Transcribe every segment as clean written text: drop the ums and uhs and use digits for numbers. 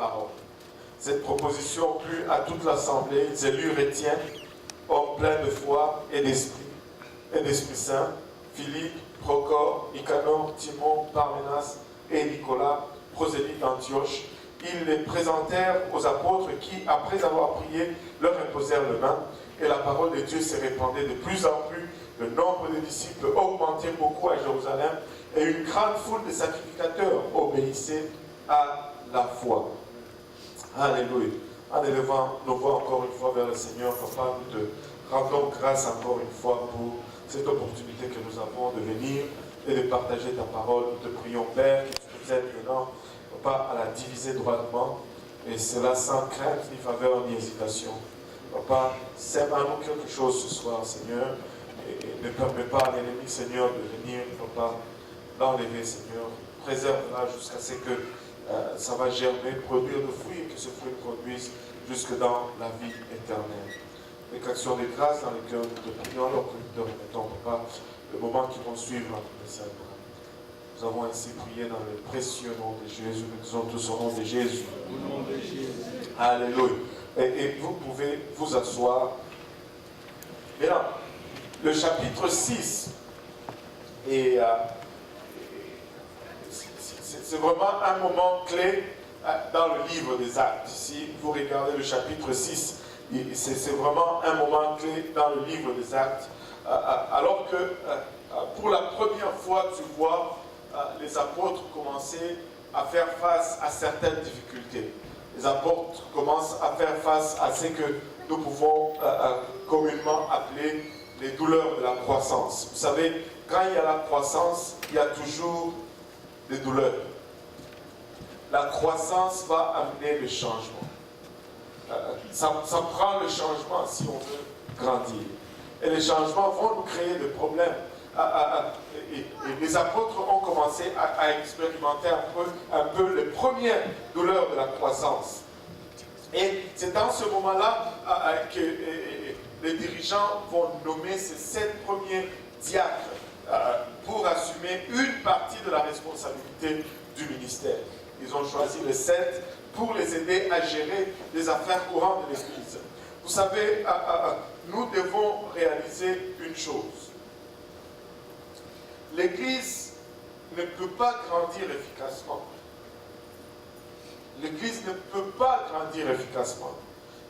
parole. Cette proposition plut à toute l'assemblée. Ils élurent Étienne, homme plein de foi et d'Esprit Saint, Philippe, Procor, Nicanor, Timon, Parménas et Nicolas, prosélytes d'Antioche. Ils les présentèrent aux apôtres qui, après avoir prié, leur imposèrent les mains. Et la parole de Dieu se répandait de plus en plus. Le nombre de disciples augmentait beaucoup à Jérusalem. Et une grande foule de sacrificateurs obéissait à la foi. Alléluia. En élevant nos voix encore une fois vers le Seigneur, Papa, nous te rendons grâce encore une fois pour cette opportunité que nous avons de venir et de partager ta parole. Nous te prions, Père, que tu nous aides maintenant, Papa, à la diviser droitement, et cela sans crainte, ni faveur, ni hésitation. Papa, sème à nous quelque chose ce soir, Seigneur, et ne permets pas à l'ennemi, Seigneur, de venir, Papa, l'enlever, Seigneur. Préserve-la jusqu'à ce que ça va germer, produire le fruit, et que ce fruit produise jusque dans la vie éternelle. Avec action de grâce dans le cœur, nous te prions alors que nous te remettons, Papa, le moment qui vont suivre notre message. Nous avons ainsi prié dans le précieux nom de Jésus. Nous disons tous au nom de Jésus. Au nom de Jésus. Alléluia. Et vous pouvez vous asseoir. Maintenant, le chapitre 6 et c'est vraiment un moment clé dans le livre des Actes. Si vous regardez le chapitre 6, c'est vraiment un moment clé dans le livre des Actes. Alors que pour la première fois, tu vois les apôtres commencer à faire face à certaines difficultés. Les apôtres commencent à faire face à ce que nous pouvons communément appeler les douleurs de la croissance. Vous savez, quand il y a la croissance, il y a toujours des douleurs. La croissance va amener le changement. Ça prend le changement si on veut grandir. Et les changements vont nous créer des problèmes. Et les apôtres ont commencé à expérimenter un peu les premières douleurs de la croissance. Et c'est dans ce moment-là que les dirigeants vont nommer ces 7 premiers diacres pour assumer une partie de la responsabilité du ministère. Ils ont choisi les 7 pour les aider à gérer les affaires courantes de l'Église. Vous savez, nous devons réaliser une chose. L'Église ne peut pas grandir efficacement. L'Église ne peut pas grandir efficacement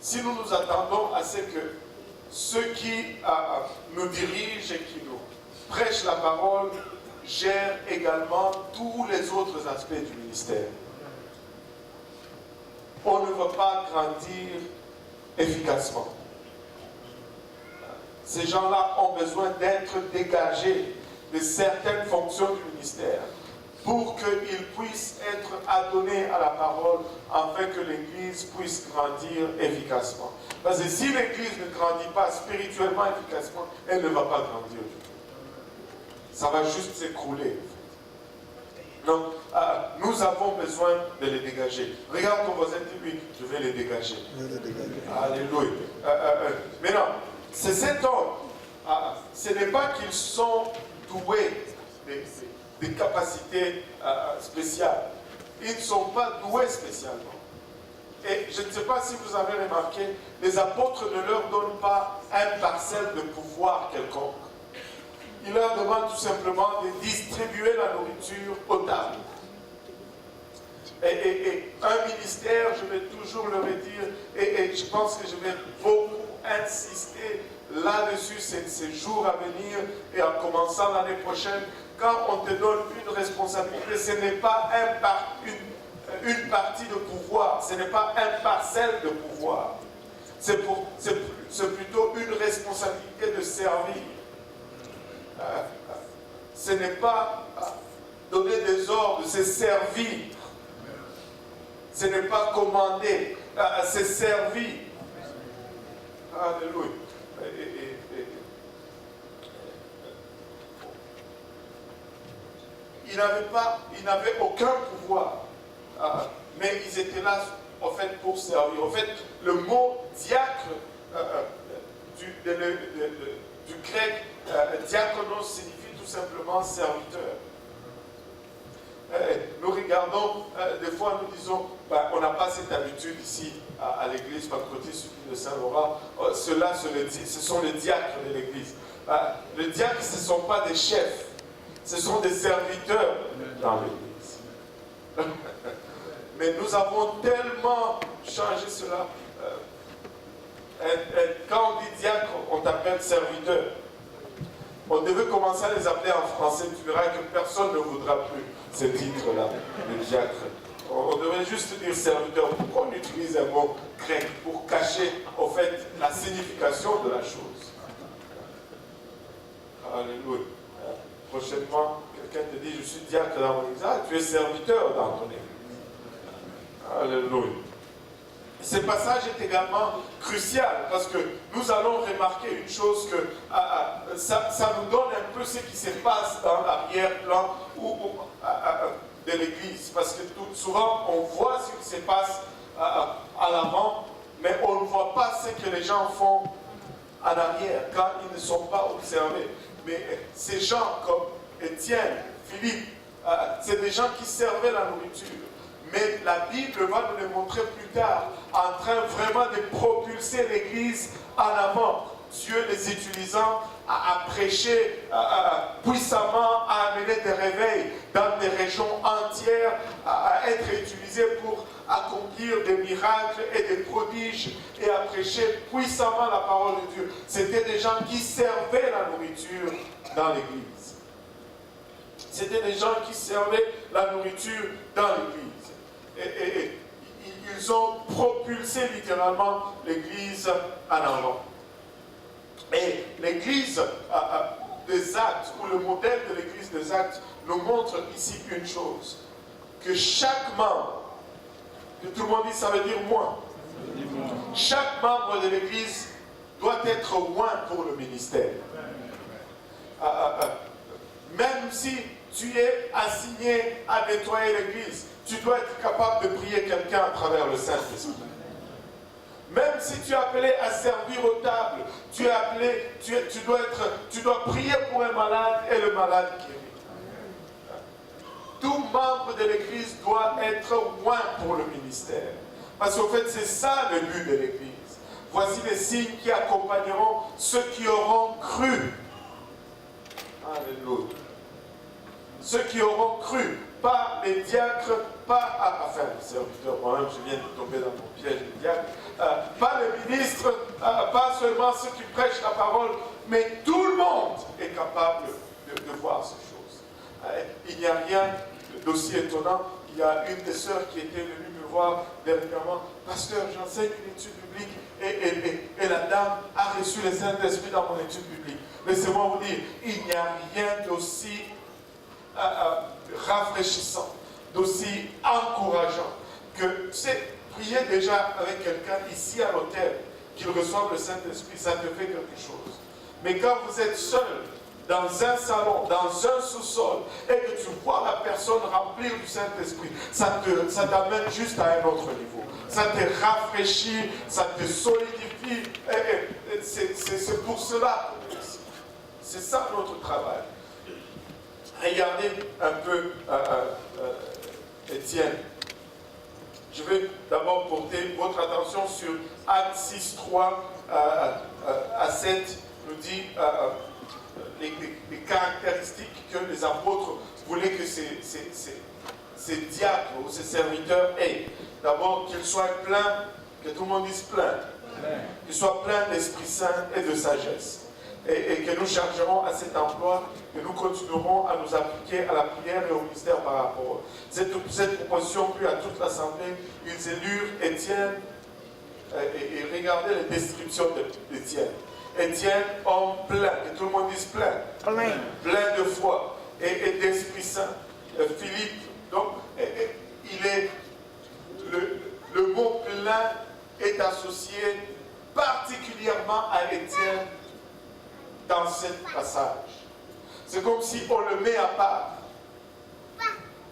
si nous nous attendons à ce que ceux qui nous dirigent et qui nous prêchent la parole gèrent également tous les autres aspects du ministère. On ne va pas grandir efficacement. Ces gens-là ont besoin d'être dégagés de certaines fonctions du ministère pour qu'ils puissent être adonnés à la parole afin que l'Église puisse grandir efficacement. Parce que si l'Église ne grandit pas spirituellement efficacement, elle ne va pas grandir du tout. Ça va juste s'écrouler. Donc, nous avons besoin de les dégager. Regarde ton voisin, dis-lui, je vais les dégager. Alléluia. Maintenant, ces 7 hommes, ce n'est pas qu'ils sont doués des capacités spéciales. Ils ne sont pas doués spécialement. Et je ne sais pas si vous avez remarqué, les apôtres ne leur donnent pas un parcelle de pouvoir quelconque. Ils leur demandent tout simplement de distribuer la nourriture aux tables. Et un ministère, je vais toujours le redire, et je pense que je vais beaucoup insister là-dessus ces jours à venir, et en commençant l'année prochaine, quand on te donne une responsabilité, ce n'est pas une partie de pouvoir, ce n'est pas un parcelle de pouvoir. C'est plutôt une responsabilité de servir. Ce n'est pas donner des ordres, c'est servir. Ce n'est pas commander, c'est servir. Alléluia. Ils n'avaient aucun pouvoir, mais ils étaient là en fait pour servir. En fait, le mot diacre du grec diakonos signifie tout simplement serviteur. Nous regardons, des fois nous disons, on n'a pas cette habitude ici à l'église pentecôtiste de Saint-Laurent. Ceux-là, ce sont les diacres de l'église. Les diacres, ce ne sont pas des chefs, ce sont des serviteurs dans l'église. Mais nous avons tellement changé cela. Quand on dit diacre, on t'appelle serviteur. On devait commencer à les appeler en français, tu verras que personne ne voudra plus ce titre-là, le diacre. On devait juste dire serviteur. Pourquoi on utilise un mot grec pour cacher, au fait, la signification de la chose? Alléluia. Prochainement, quelqu'un te dit, je suis diacre dans mon église. Ah, tu es serviteur dans ton église. Alléluia. Ce passage est également crucial parce que nous allons remarquer une chose que ça nous donne un peu ce qui se passe dans l'arrière-plan de l'église. Parce que souvent on voit ce qui se passe à l'avant, mais on ne voit pas ce que les gens font en arrière quand ils ne sont pas observés. Mais ces gens comme Étienne, Philippe, c'est des gens qui servaient la nourriture. Mais la Bible va nous le montrer plus tard, en train vraiment de propulser l'Église en avant. Dieu les utilisant à prêcher puissamment, à amener des réveils dans des régions entières, à être utilisés pour accomplir des miracles et des prodiges et à prêcher puissamment la parole de Dieu. C'était des gens qui servaient la nourriture dans l'Église. C'était des gens qui servaient la nourriture dans l'Église. Et ils ont propulsé littéralement l'Église en avant. Et l'Église des Actes, ou le modèle de l'Église des Actes, nous montre ici une chose, que chaque membre, que tout le monde dit ça veut dire moi, chaque membre de l'Église doit être loin pour le ministère. Même si tu es assigné à nettoyer l'Église, tu dois être capable de prier quelqu'un à travers le Saint-Esprit. Même si tu es appelé à servir aux tables, tu dois prier pour un malade et le malade guérit. Tout membre de l'Église doit être loin pour le ministère. Parce qu'en fait, c'est ça le but de l'Église. Voici les signes qui accompagneront ceux qui auront cru. Alléluia. Ceux qui auront cru, pas les diacres, enfin les serviteurs, moi-même je viens de tomber dans mon piège de diacre, pas les ministres, pas seulement ceux qui prêchent la parole, mais tout le monde est capable de voir ces choses. Il n'y a rien d'aussi étonnant. Il y a une des sœurs qui était venue me voir dernièrement, pasteur, j'enseigne une étude biblique et la dame a reçu le Saint-Esprit dans mon étude biblique. Laissez-moi vous dire, il n'y a rien d'aussi rafraîchissant, d'aussi encourageant que c'est prier déjà avec quelqu'un ici à l'hôtel, qu'il reçoive le Saint-Esprit, ça te fait quelque chose. Mais quand vous êtes seul, dans un salon, dans un sous-sol, et que tu vois la personne remplir du Saint-Esprit, ça t'amène juste à un autre niveau. Ça te rafraîchit, ça te solidifie. C'est pour cela qu'on est ici. C'est ça notre travail. Regardez un peu Étienne. Je vais d'abord porter votre attention sur Actes 6, 3 à 7, nous dit les caractéristiques que les apôtres voulaient que ces diacres ou ces serviteurs aient. D'abord, qu'ils soient pleins, que tout le monde dise plein, qu'ils soient pleins d'Esprit Saint et de sagesse. Et que nous chargerons à cet emploi, que nous continuerons à nous appliquer à la prière et au ministère par rapport. Cette proposition plut à toute l'assemblée. Ils élurent Étienne, et regardez les descriptions d'Étienne. Étienne, homme plein, que tout le monde dise plein, plein de foi et d'Esprit Saint. Philippe, donc, il est le mot plein est associé particulièrement à Étienne dans ce passage. C'est comme si on le met à part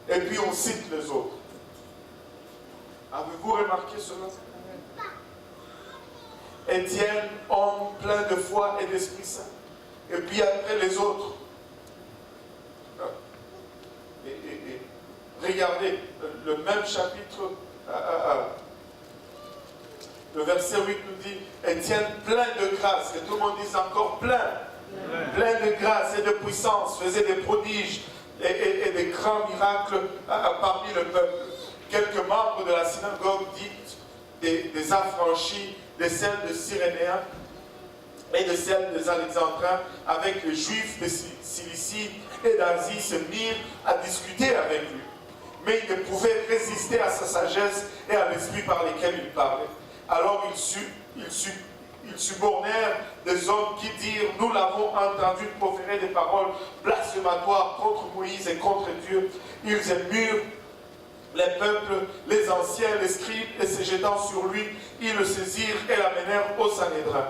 et puis on cite les autres. Avez-vous remarqué cela? Étienne, homme plein de foi et d'Esprit Saint. Et puis après les autres. regardez, le même chapitre, le verset 8 nous dit, Étienne plein de grâce, et tout le monde dit encore plein de grâce et de puissance, faisait des prodiges et des grands miracles parmi le peuple. Quelques membres de la synagogue dites des affranchis, de celles de Cyrénéens et de celles des Alexandrins, avec les Juifs de Cilicie et d'Asie, se mirent à discuter avec lui. Mais ils ne pouvaient résister à sa sagesse et à l'esprit par lesquels il parlait. Alors ils subornèrent des hommes qui dirent, nous l'avons entendu proférer des paroles blasphématoires contre Moïse et contre Dieu. Ils émurent les peuples, les anciens, les scribes, et se jetant sur lui, ils le saisirent et l'amenèrent au Sanhédrin.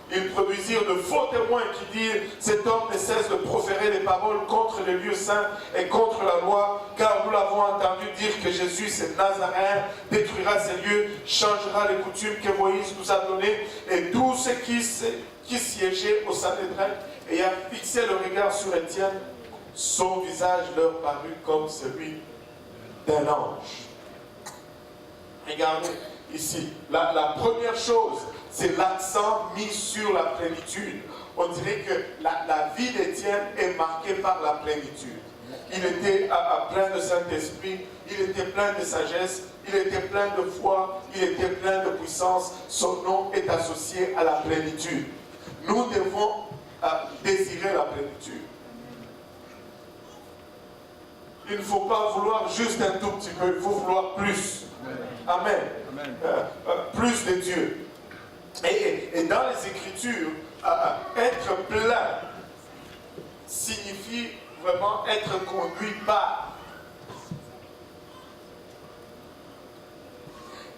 Ils produisirent de faux témoins qui dirent, cet homme ne cesse de proférer des paroles contre les lieux saints et contre la loi, car nous l'avons entendu dire que Jésus, ce Nazaréen, détruira ces lieux, changera les coutumes que Moïse nous a données, et tous ceux qui siégeaient au Sanhédrin, ayant fixé le regard sur Étienne, son visage leur parut comme celui d'un ange. Regardez ici, la première chose, c'est l'accent mis sur la plénitude. On dirait que la vie d'Étienne est marquée par la plénitude. Il était plein de Saint-Esprit, il était plein de sagesse, il était plein de foi, il était plein de puissance. Son nom est associé à la plénitude. Nous devons désirer la plénitude. Il ne faut pas vouloir juste un tout petit peu, il faut vouloir plus. Amen. Plus de Dieu. Et dans les Écritures, être plein signifie vraiment être conduit par.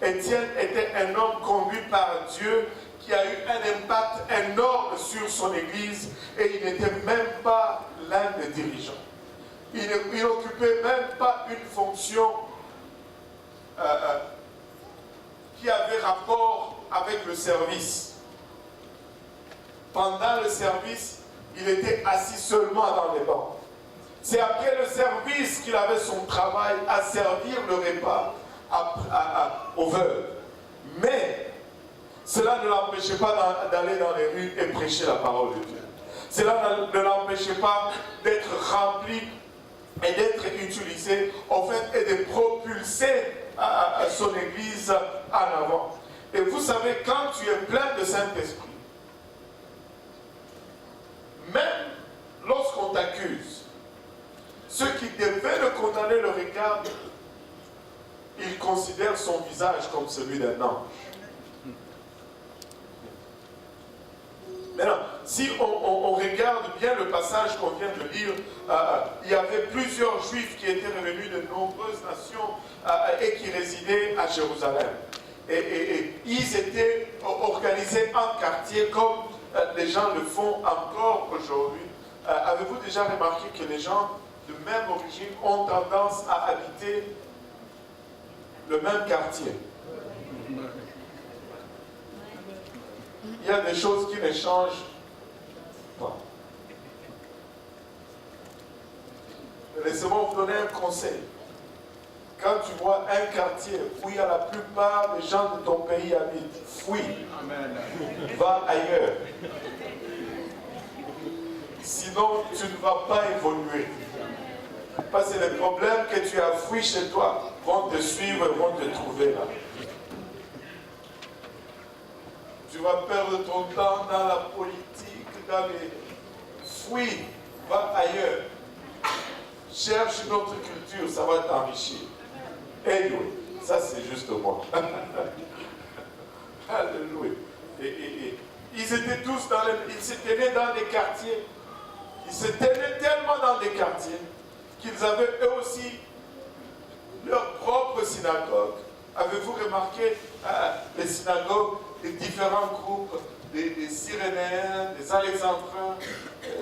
Étienne était un homme conduit par Dieu qui a eu un impact énorme sur son Église et il n'était même pas l'un des dirigeants. Il n'occupait même pas une fonction qui avait rapport avec le service. Pendant le service, il était assis seulement dans les bancs. C'est après le service qu'il avait son travail à servir le repas aux veuves. Mais cela ne l'empêchait pas d'aller dans les rues et prêcher la parole de Dieu. Cela ne l'empêchait pas d'être rempli et d'être utilisé, en fait, et de propulser son Église en avant. Et vous savez, quand tu es plein de Saint-Esprit, même lorsqu'on t'accuse, ceux qui devaient le condamner le regardent, ils considèrent son visage comme celui d'un ange. Maintenant, si on regarde bien le passage qu'on vient de lire, il y avait plusieurs Juifs qui étaient revenus de nombreuses nations et qui résidaient à Jérusalem. Et ils étaient organisés en quartier comme les gens le font encore aujourd'hui. Avez-vous déjà remarqué que les gens de même origine ont tendance à habiter le même quartier? Il y a des choses qui ne changent pas. Laissez-moi vous donner un conseil. Quand tu vois un quartier où il y a la plupart des gens de ton pays habitent, fuis. Va ailleurs. Sinon, tu ne vas pas évoluer. Parce que les problèmes que tu as fui chez toi vont te suivre et vont te trouver là. Tu vas perdre ton temps dans la politique, dans les... Fuis, va ailleurs. Cherche une autre culture, ça va t'enrichir. Anyway, ça c'est juste moi. Alléluia. Et ils étaient tous ils se tenaient dans des quartiers. Ils se tenaient tellement dans des quartiers qu'ils avaient eux aussi leur propre synagogue. Avez-vous remarqué les synagogues des différents groupes, des Cyrénéens, des Alexandrins,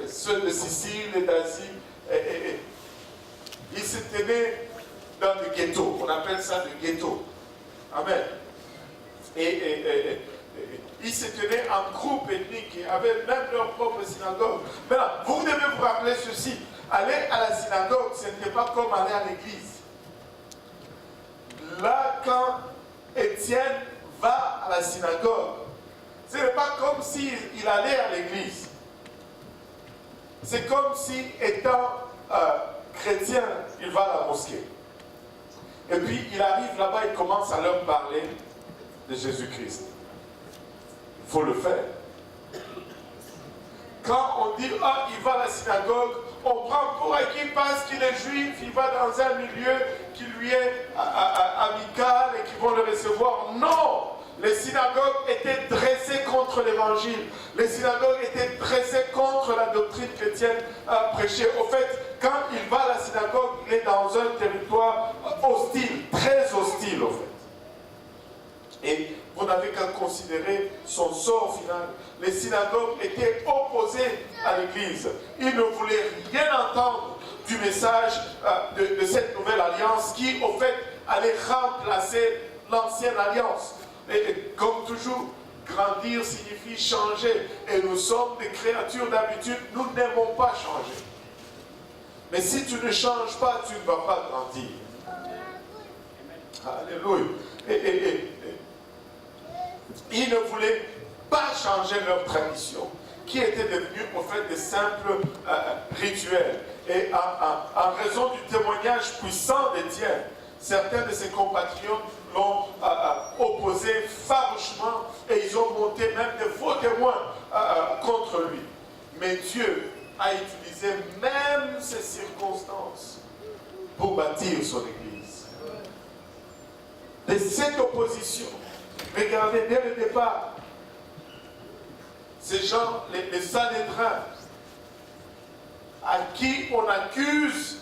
ceux de Sicile et d'Asie? Ils se tenaient dans des ghettos. On appelle ça des ghettos. Amen. Ils se tenaient en groupe ethnique et avaient même leur propre synagogue. Maintenant, vous devez vous rappeler ceci. Aller à la synagogue, ce n'était pas comme aller à l'église. Étienne va à la synagogue. Ce n'est pas comme s'il allait à l'église. C'est comme si, étant chrétien, il va à la mosquée. Et puis, il arrive là-bas, il commence à leur parler de Jésus-Christ. Il faut le faire. Quand on dit, ah, il va à la synagogue, on prend pour acquis parce qu'il est juif, il va dans un milieu qui lui est amical et qui vont le recevoir. Non! Les synagogues étaient dressées contre l'évangile. Les synagogues étaient dressées contre la doctrine chrétienne prêchée. Au fait, quand il va à la synagogue, il est dans un territoire hostile, très hostile au fait. Et vous n'avez qu'à considérer son sort final. Les synagogues étaient opposées à l'Église. Ils ne voulaient rien entendre du message de cette nouvelle alliance qui, au fait, allait remplacer l'ancienne alliance. Et comme toujours, grandir signifie changer. Et nous sommes des créatures d'habitude, nous n'aimons pas changer. Mais si tu ne changes pas, tu ne vas pas grandir. Alléluia. Ils ne voulaient pas changer leur tradition, qui était devenue au fait des simples rituels. Et en raison du témoignage puissant d'Étienne, certains de ses compatriotes l'ont opposé farouchement et ils ont monté même des faux témoins contre lui. Mais Dieu a utilisé même ces circonstances pour bâtir son Église. De cette opposition, regardez dès le départ, ces gens, les Sanhédrins, à qui on accuse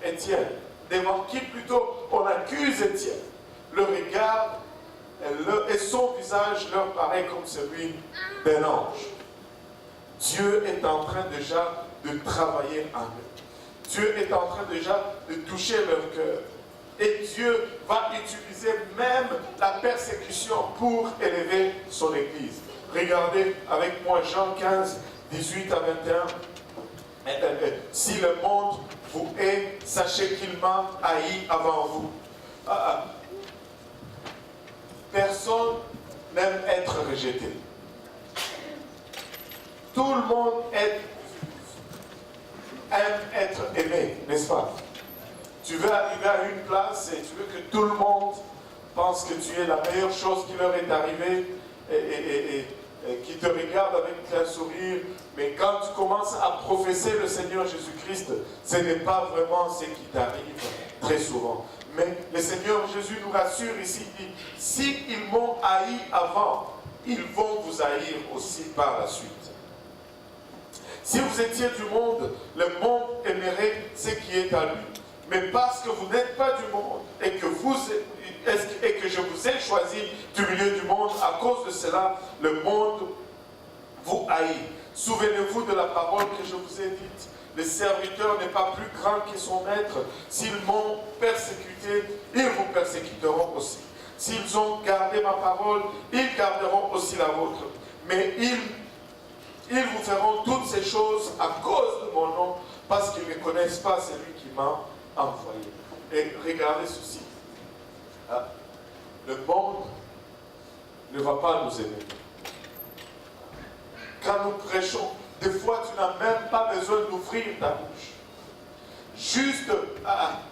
Étienne, devant qui plutôt on accuse Étienne, le regard et son visage leur paraît comme celui d'un ange. Dieu est en train déjà de travailler en eux. Dieu est en train déjà de toucher leur cœur. Et Dieu va utiliser même la persécution pour élever son Église. Regardez avec moi Jean 15, 18 à 21. Si le monde vous hait, sachez qu'il m'a haï avant vous. Personne n'aime être rejeté. Tout le monde aime être aimé, n'est-ce pas? Tu veux arriver à une place et tu veux que tout le monde pense que tu es la meilleure chose qui leur est arrivée et qui te regarde avec un sourire. Mais quand tu commences à professer le Seigneur Jésus-Christ, ce n'est pas vraiment ce qui t'arrive très souvent. Mais le Seigneur Jésus nous rassure ici, il dit, s'ils m'ont haï avant, ils vont vous haïr aussi par la suite. Si vous étiez du monde, le monde aimerait ce qui est à lui. Mais parce que vous n'êtes pas du monde et que je vous ai choisi du milieu du monde, à cause de cela, le monde vous haït. Souvenez-vous de la parole que je vous ai dite. Le serviteur n'est pas plus grand que son maître. S'ils m'ont persécuté, ils vous persécuteront aussi. S'ils ont gardé ma parole, ils garderont aussi la vôtre. Mais ils vous feront toutes ces choses à cause de mon nom, parce qu'ils ne connaissent pas celui qui m'a envoyé. Et regardez ceci. Le monde ne va pas nous aimer. Quand nous prêchons, des fois tu n'as même pas besoin d'ouvrir ta bouche. Juste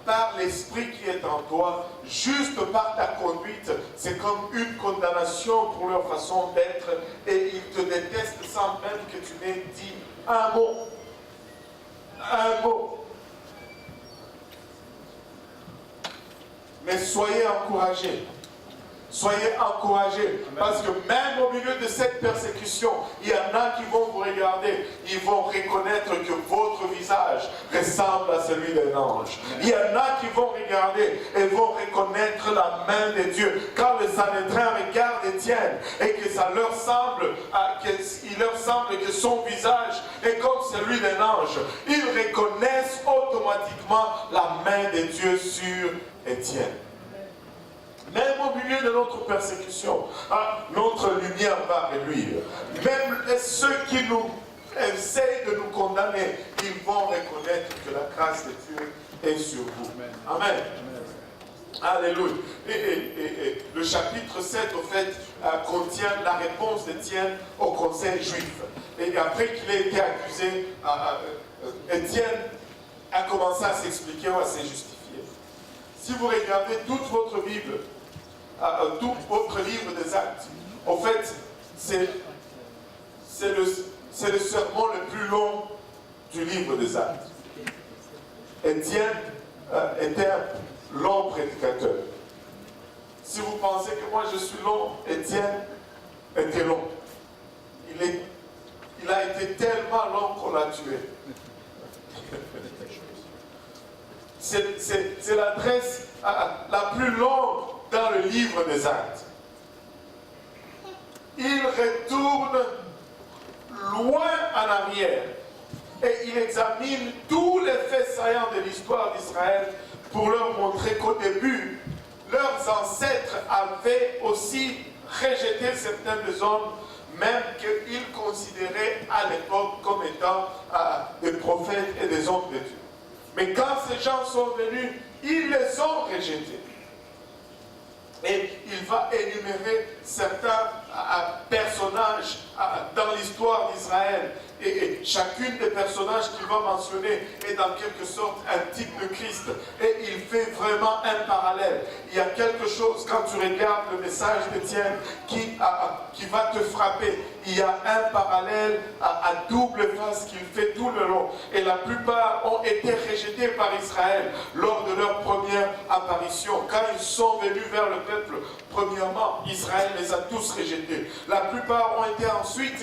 par l'esprit qui est en toi, juste par ta conduite, c'est comme une condamnation pour leur façon d'être et ils te détestent sans même que tu n'aies dit un mot. Un mot. Mais soyez encouragés. Soyez encouragés, parce que même au milieu de cette persécution, il y en a qui vont vous regarder, ils vont reconnaître que votre visage ressemble à celui d'un ange. Il y en a qui vont regarder et vont reconnaître la main de Dieu. Quand le Sanhédrin regarde Étienne et que ça leur semble, il leur semble que son visage est comme celui d'un ange, ils reconnaissent automatiquement la main de Dieu sur Étienne. Même au milieu de notre persécution, notre lumière va reluire. Même ceux qui nous essayent de nous condamner, ils vont reconnaître que la grâce de Dieu est sur vous. Amen. Alléluia. Et le chapitre 7, au fait, contient la réponse d'Étienne au conseil juif. Et après qu'il ait été accusé, Étienne a commencé à s'expliquer ou à se justifier. Si vous regardez toute votre Bible, tout votre livre des Actes, en fait, c'est le sermon le plus long du livre des Actes. Étienne était un long prédicateur. Si vous pensez que moi je suis long, Étienne était long. Il a été tellement long qu'on l'a tué. C'est l'adresse la plus longue dans le livre des Actes. Il retourne loin en arrière et il examine tous les faits saillants de l'histoire d'Israël pour leur montrer qu'au début, leurs ancêtres avaient aussi rejeté certains des hommes, même qu'ils considéraient à l'époque comme étant des prophètes et des hommes de Dieu. Mais quand ces gens sont venus, ils les ont rejetés. Et il va énumérer certains personnages dans l'histoire d'Israël. Et chacune des personnages qu'il va mentionner est dans quelque sorte un type de Christ. Et il fait vraiment un parallèle. Il y a quelque chose, quand tu regardes le message d'Étienne, qui va te frapper. Il y a un parallèle à double face qu'il fait tout le long. Et la plupart ont été rejetés par Israël lors de leur première apparition. Quand ils sont venus vers le peuple, premièrement, Israël les a tous rejetés. La plupart ont été ensuite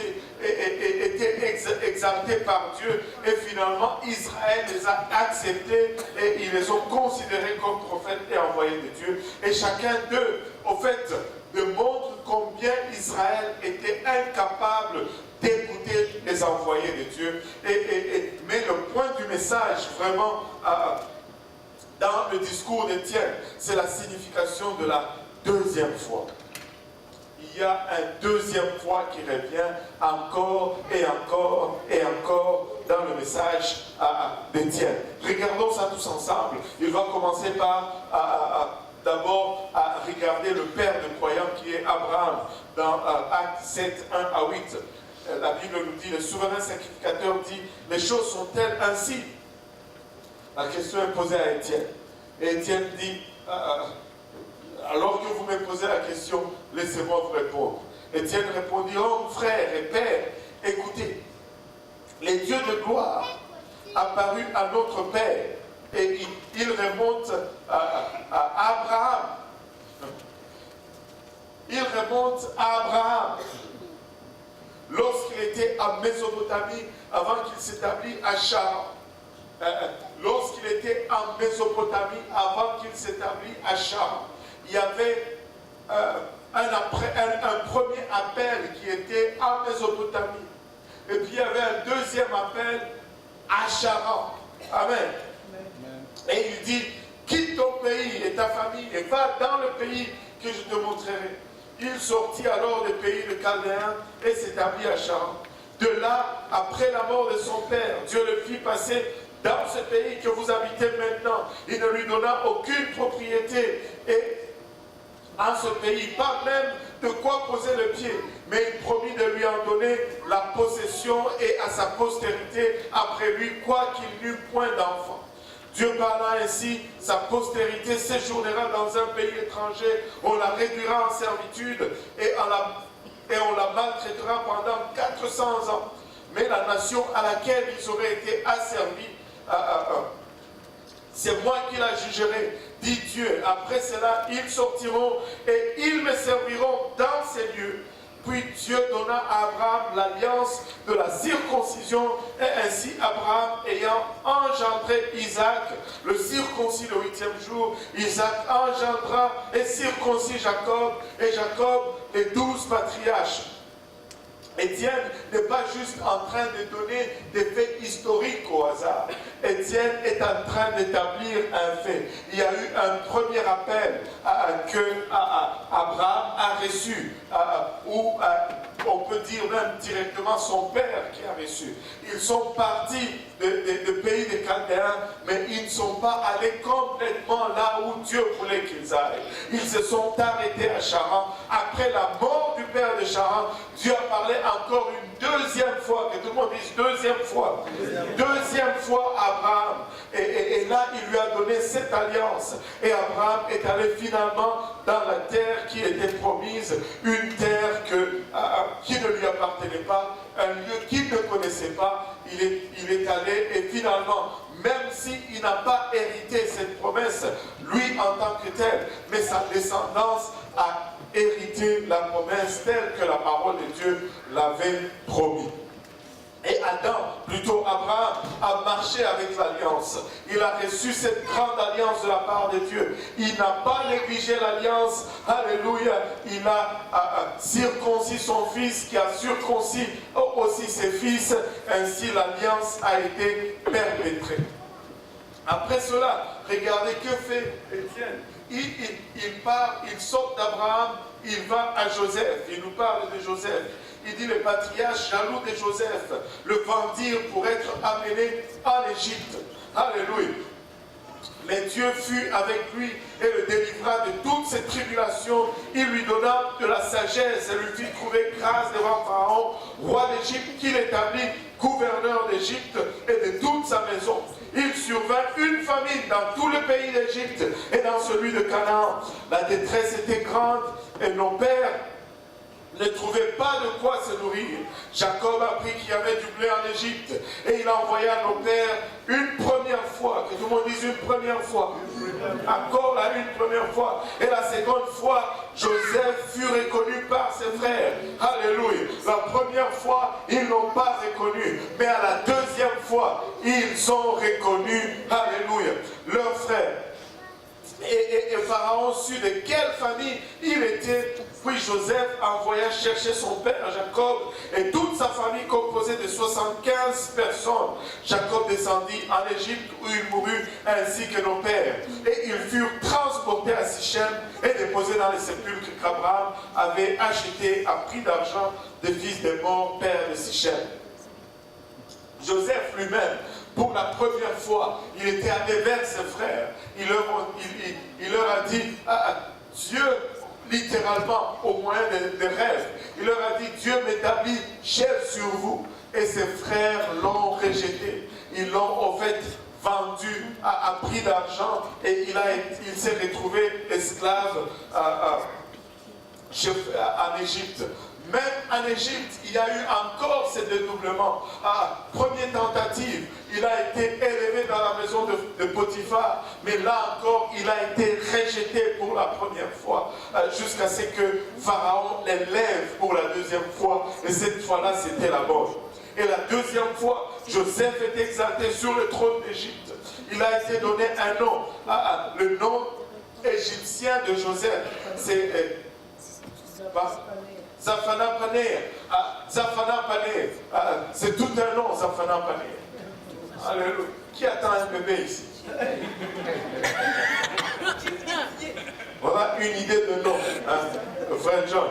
exaltés par Dieu. Et finalement, Israël les a acceptés et ils les ont considérés comme prophètes et envoyés de Dieu. Et chacun d'eux, au fait, démontre combien Israël était incapable d'écouter les envoyés de Dieu. Mais le point du message, vraiment, dans le discours d'Étienne, c'est la signification de la deuxième fois. Il y a une deuxième fois qui revient encore et encore et encore dans le message d'Étienne. Regardons ça tous ensemble. Il va commencer par d'abord à regarder le père de croyants qui est Abraham dans Actes 7, 1 à 8. La Bible nous dit, le souverain sacrificateur dit, les choses sont-elles ainsi? La question est posée à Étienne. Et Étienne dit, alors que vous me posez la question, laissez-moi vous répondre. Étienne répondit, oh frère et père, écoutez, les dieux de gloire apparus à notre père, et il remonte à Abraham. Il remonte à Abraham. Lorsqu'il était en Mésopotamie, avant qu'il s'établisse à Charan. Lorsqu'il était en Mésopotamie, avant qu'il s'établisse à Charan, il y avait un premier appel qui était en Mésopotamie. Et puis il y avait un deuxième appel à Charan. Amen. Et il dit, quitte ton pays et ta famille et va dans le pays que je te montrerai. Il sortit alors du pays de Chaldéens et s'établit à Charan. De là, après la mort de son père, Dieu le fit passer dans ce pays que vous habitez maintenant. Il ne lui donna aucune propriété et en ce pays, pas même de quoi poser le pied, mais il promit de lui en donner la possession et à sa postérité après lui, quoiqu'il n'eût point d'enfant. Dieu parla ainsi, sa postérité séjournera dans un pays étranger, on la réduira en servitude et on la maltraitera pendant 400 ans. Mais la nation à laquelle ils auraient été asservis, c'est moi qui la jugerai, dit Dieu. Après cela, ils sortiront et ils me serviront dans ces lieux. Puis Dieu donna à Abraham l'alliance de la circoncision, et ainsi Abraham ayant engendré Isaac, le circoncis le 8e jour, Isaac engendra et circoncis Jacob, et Jacob les 12 patriarches. Étienne n'est pas juste en train de donner des faits historiques au hasard. Étienne est en train d'établir un fait. Il y a eu un premier appel que Abraham a reçu, ou on peut dire même directement son père qui a reçu. Ils sont partis du pays des Chaldéens, mais ils ne sont pas allés complètement là où Dieu voulait qu'ils aillent. Ils se sont arrêtés à Charan. Après la mort du père de Charan, Dieu a parlé encore une deuxième fois, que tout le monde dise deuxième fois. Deuxième fois à Abraham. Et là, il lui a donné cette alliance. Et Abraham est allé finalement dans la terre qui était promise, une terre qui ne lui appartenait pas, un lieu qu'il ne connaissait pas. Il est allé et finalement, même s'il n'a pas hérité cette promesse, lui en tant que tel, mais sa descendance a hérité la promesse telle que la parole de Dieu l'avait promis. Et Adam, plutôt Abraham, a marché avec l'alliance. Il a reçu cette grande alliance de la part de Dieu. Il n'a pas négligé l'alliance. Alléluia. Il a circoncis son fils, qui a circoncis aussi ses fils. Ainsi l'alliance a été perpétrée. Après cela, regardez que fait Étienne. Il part, il sort d'Abraham, il va à Joseph. Il nous parle de Joseph. Il dit, le patriarche jaloux de Joseph le vendirent pour être amené en Égypte. Alléluia. Mais Dieu fut avec lui et le délivra de toutes ses tribulations. Il lui donna de la sagesse et lui fit trouver grâce devant Pharaon, roi d'Égypte, qu'il établit gouverneur d'Égypte et de toute sa maison. Il survint une famine dans tout le pays d'Égypte et dans celui de Canaan. La détresse était grande et nos pères ne trouvait pas de quoi se nourrir. Jacob apprit qu'il y avait du blé en Égypte et il envoya nos pères une première fois, que tout le monde dise une première fois, encore là une première fois, et la seconde fois, Joseph fut reconnu par ses frères. Alléluia. La première fois, ils n'ont pas reconnu, mais à la deuxième fois, ils sont reconnus. Alléluia. Leurs frères. Et Pharaon sut de quelle famille il était. Puis Joseph envoya chercher son père Jacob et toute sa famille composée de 75 personnes. Jacob descendit en Égypte où il mourut ainsi que nos pères. Et ils furent transportés à Sichem et déposés dans les sépulcres qu'Abraham avait achetés à prix d'argent des fils des morts, pères de Sichem. Joseph lui-même, pour la première fois, il était allé vers ses frères. Il leur a dit, Dieu, littéralement, au moyen des rêves, il leur a dit, Dieu m'établit chef sur vous. Et ses frères l'ont rejeté. Ils l'ont en fait vendu à prix d'argent et il s'est retrouvé esclave en Égypte. Même en Égypte, il y a eu encore ce dédoublement. Première tentative, il a été élevé dans la maison de Potiphar, mais là encore, il a été rejeté pour la première fois, jusqu'à ce que Pharaon l'élève pour la deuxième fois, et cette fois-là, c'était la mort. Et la deuxième fois, Joseph est exalté sur le trône d'Égypte. Il a été donné un nom, le nom égyptien de Joseph, c'est Zaphanath-Paaneah. Zaphanath-Paaneah. C'est tout un nom, Zaphanath-Paaneah. Alléluia. Qui attend un bébé ici? Voilà une idée de nom, frère John.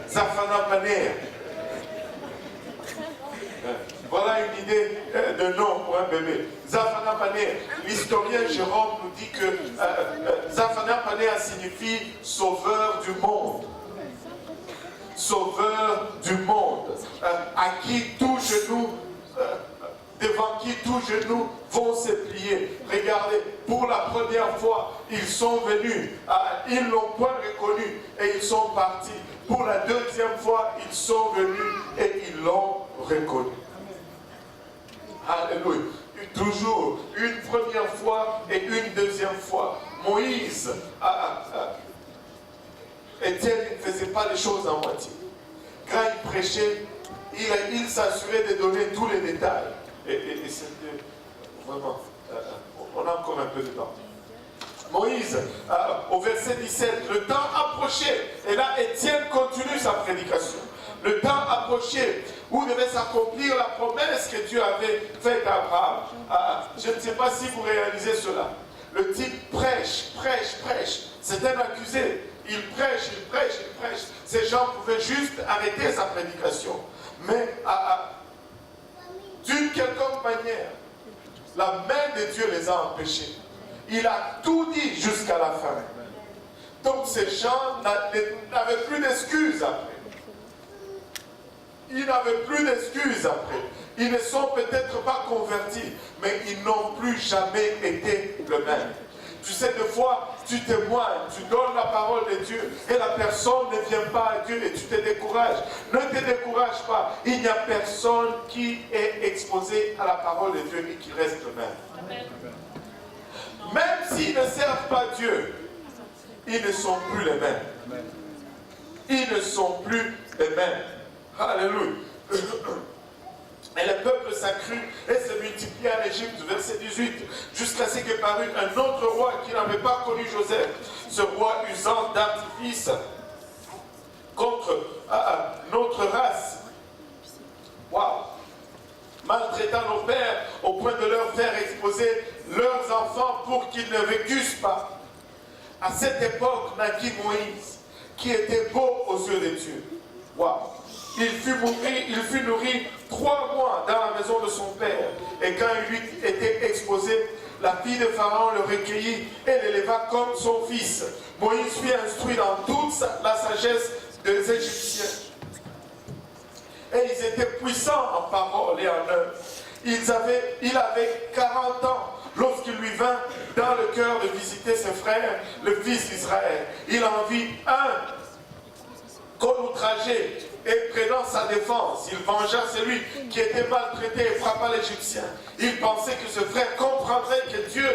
Zaphanath-Paaneah. Voilà une idée de nom pour un bébé. Zaphanath-Paaneah. L'historien Jérôme nous dit que Zaphanath-Paaneah signifie sauveur du monde. Sauveur du monde, à qui tout genou, devant qui tout genou vont se plier. Regardez, pour la première fois, ils sont venus, ils l'ont point reconnu et ils sont partis. Pour la deuxième fois, ils sont venus et ils l'ont reconnu. Alléluia. Toujours une première fois et une deuxième fois. Moïse Étienne ne faisait pas les choses en moitié. Quand il prêchait, il s'assurait de donner tous les détails. Et c'était vraiment, on a encore un peu de temps. Moïse, au verset 17, le temps approchait. Et là, Étienne continue sa prédication. Le temps approchait où devait s'accomplir la promesse que Dieu avait faite à Abraham. Je ne sais pas si vous réalisez cela. Le type prêche. C'est un accusé. Il prêche. Ces gens pouvaient juste arrêter sa prédication. Mais d'une quelconque manière, la main de Dieu les a empêchés. Il a tout dit jusqu'à la fin. Donc ces gens n'avaient plus d'excuses après. Ils n'avaient plus d'excuses après. Ils ne sont peut-être pas convertis, mais ils n'ont plus jamais été le même. Tu sais, des fois, tu témoignes, tu donnes la parole de Dieu et la personne ne vient pas à Dieu et tu te décourages. Ne te décourage pas. Il n'y a personne qui est exposé à la parole de Dieu et qui reste le même. Amen. Même s'ils ne servent pas Dieu, ils ne sont plus les mêmes. Ils ne sont plus les mêmes. Alléluia. Et le peuple s'accrut et se multiplia en Égypte, verset 18, jusqu'à ce que parut un autre roi qui n'avait pas connu Joseph. Ce roi usant d'artifice contre notre race. Waouh! Maltraitant nos pères au point de leur faire exposer leurs enfants pour qu'ils ne vécussent pas. À cette époque naquit Moïse, qui était beau aux yeux de Dieu. Waouh! Il fut nourri 3 mois dans la maison de son père. Et quand il lui était exposé, la fille de Pharaon le recueillit et l'éleva comme son fils. Moïse fut instruit dans toute la sagesse des Égyptiens. Et ils étaient puissants en parole et en œuvre. Il avait 40 ans lorsqu'il lui vint dans le cœur de visiter ses frères, le fils d'Israël. Il en vit un qu'on outrageait. Et prenant sa défense, il vengea celui qui était maltraité et frappa l'Égyptien. Il pensait que ce frère comprendrait que Dieu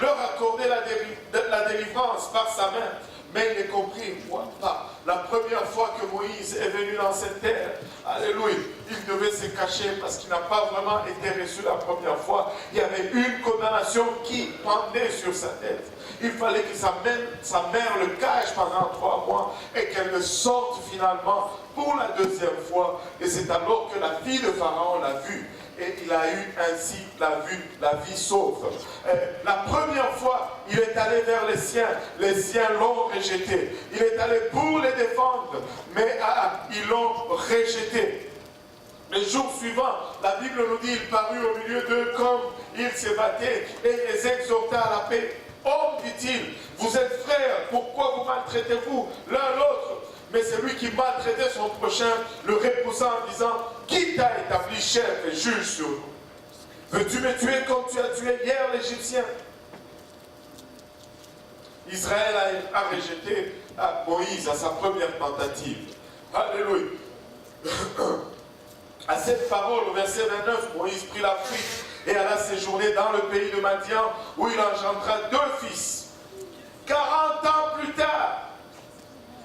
leur accordait la délivrance par sa main. Mais il ne comprit pas. La première fois que Moïse est venu dans cette terre, alléluia, il devait se cacher parce qu'il n'a pas vraiment été reçu la première fois. Il y avait une condamnation qui pendait sur sa tête. Il fallait que sa mère le cache pendant 3 mois et qu'elle le sorte finalement pour la deuxième fois. Et c'est alors que la fille de Pharaon l'a vu. Et il a eu ainsi la vie sauve. La première fois, il est allé vers les siens l'ont rejeté. Il est allé pour les défendre, mais ils l'ont rejeté. Le jour suivant, la Bible nous dit, il parut au milieu d'eux comme il se battait et il les exhorta à la paix. Homme, dit-il, vous êtes frères, pourquoi vous maltraitez-vous l'un l'autre? Mais celui qui maltraitait son prochain le repoussa en disant, qui t'a établi chef et juge sur nous? Veux-tu me tuer comme tu as tué hier l'Égyptien? Israël a rejeté Moïse à sa première tentative. Alléluia. À cette parole, au verset 29, Moïse prit la fuite et alla séjourner dans le pays de Madian, où il engendra 2 fils. 40 ans plus tard,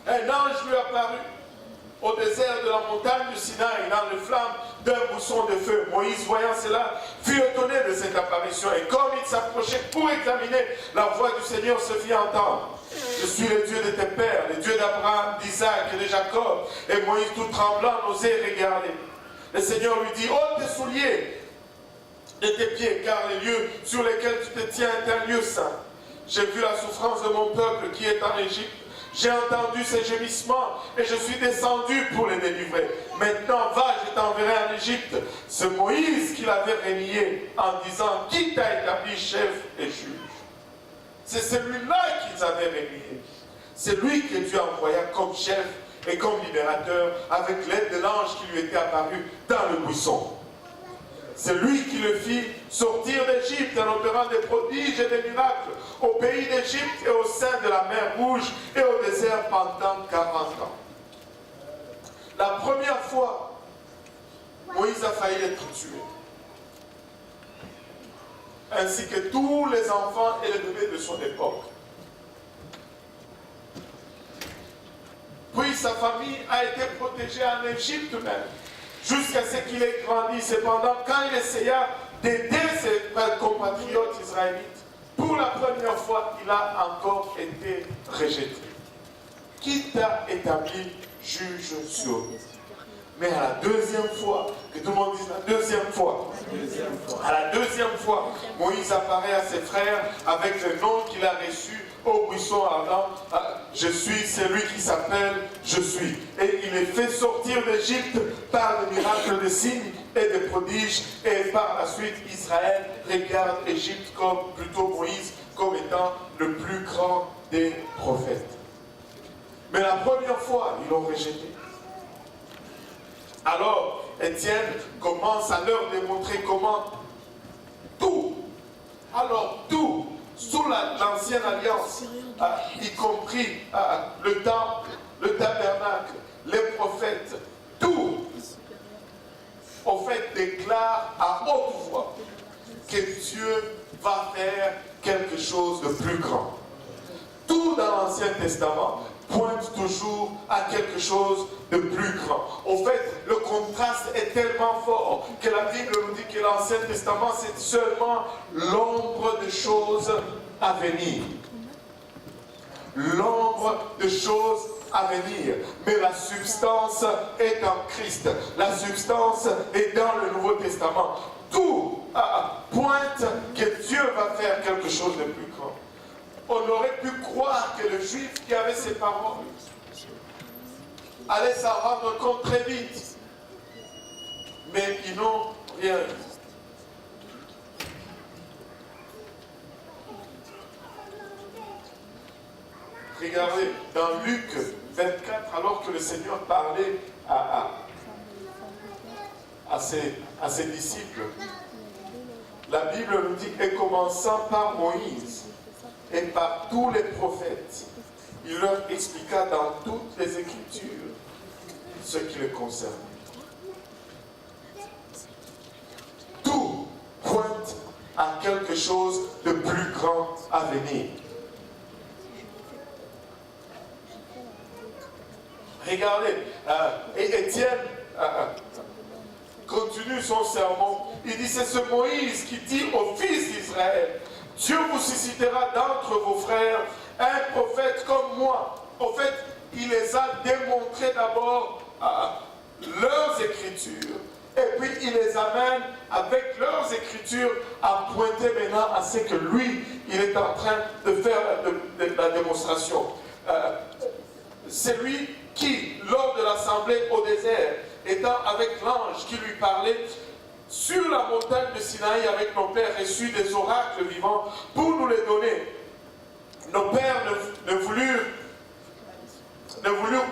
un ange lui apparut au désert de la montagne du Sinaï, dans les flammes d'un mousson de feu. Moïse, voyant cela, fut étonné de cette apparition. Et comme il s'approchait pour examiner, la voix du Seigneur se fit entendre. Je suis le Dieu de tes pères, le Dieu d'Abraham, d'Isaac et de Jacob. Et Moïse, tout tremblant, n'osait regarder. Le Seigneur lui dit, ôte tes souliers de tes pieds, car les lieux sur lesquels tu te tiens est un lieu saint. J'ai vu la souffrance de mon peuple qui est en Égypte. J'ai entendu ses gémissements et je suis descendu pour les délivrer. Maintenant, va, je t'enverrai en Égypte. C'est Moïse qui l'avait renié en disant, qui t'a établi chef et juge? C'est celui-là qu'ils avaient renié. C'est lui que Dieu envoya comme chef et comme libérateur avec l'aide de l'ange qui lui était apparu dans le buisson. C'est lui qui le fit sortir d'Égypte en opérant des prodiges et des miracles au pays d'Égypte et au sein de la mer Rouge et au désert pendant 40 ans. La première fois, Moïse a failli être tué. Ainsi que tous les enfants et les bébés de son époque. Puis sa famille a été protégée en Égypte même, jusqu'à ce qu'il ait grandi. Cependant, quand il essaya d'aider ses compatriotes israélites, pour la première fois, il a encore été rejeté. Qui t'a établi juge sur nous? Mais à la deuxième fois, que tout le monde dise la deuxième fois. À la deuxième fois, Moïse apparaît à ses frères avec le nom qu'il a reçu au buisson ardent. Je suis celui qui s'appelle Je suis. Et il est fait sortir d'Égypte par des miracles, des signes et des prodiges. Et par la suite, Israël regarde Égypte comme, plutôt Moïse, comme étant le plus grand des prophètes. Mais la première fois, ils l'ont rejeté. Alors, Étienne commence à leur démontrer comment tout, sous l'ancienne alliance, y compris le temple, le tabernacle, les prophètes, tout, en fait, déclare à haute voix que Dieu va faire quelque chose de plus grand. Tout dans l'Ancien Testament pointe toujours à quelque chose de plus grand. Au fait, le contraste est tellement fort que la Bible nous dit que l'Ancien Testament, c'est seulement l'ombre de choses à venir. L'ombre de choses à venir. Mais la substance est en Christ. La substance est dans le Nouveau Testament. Tout pointe que Dieu va faire quelque chose de plus grand. On aurait pu croire que le juif qui avait ces paroles allait s'en rendre compte très vite. Mais ils n'ont rien vu. Regardez, dans Luc 24, alors que le Seigneur parlait à ses disciples, la Bible nous dit, et commençant par Moïse, et par tous les prophètes, il leur expliqua dans toutes les Écritures ce qui les concerne. Tout pointe à quelque chose de plus grand à venir. Regardez, et Étienne continue son sermon. Il dit, c'est ce Moïse qui dit aux fils d'Israël, Dieu vous suscitera d'entre vos frères un prophète comme moi. En fait, il les a démontré d'abord leurs écritures. Et puis il les amène avec leurs écritures à pointer maintenant à ce que lui, il est en train de faire la démonstration. C'est lui qui, lors de l'assemblée au désert, étant avec l'ange qui lui parlait, sur la montagne de Sinaï avec nos pères reçus des oracles vivants pour nous les donner. Nos pères ne voulurent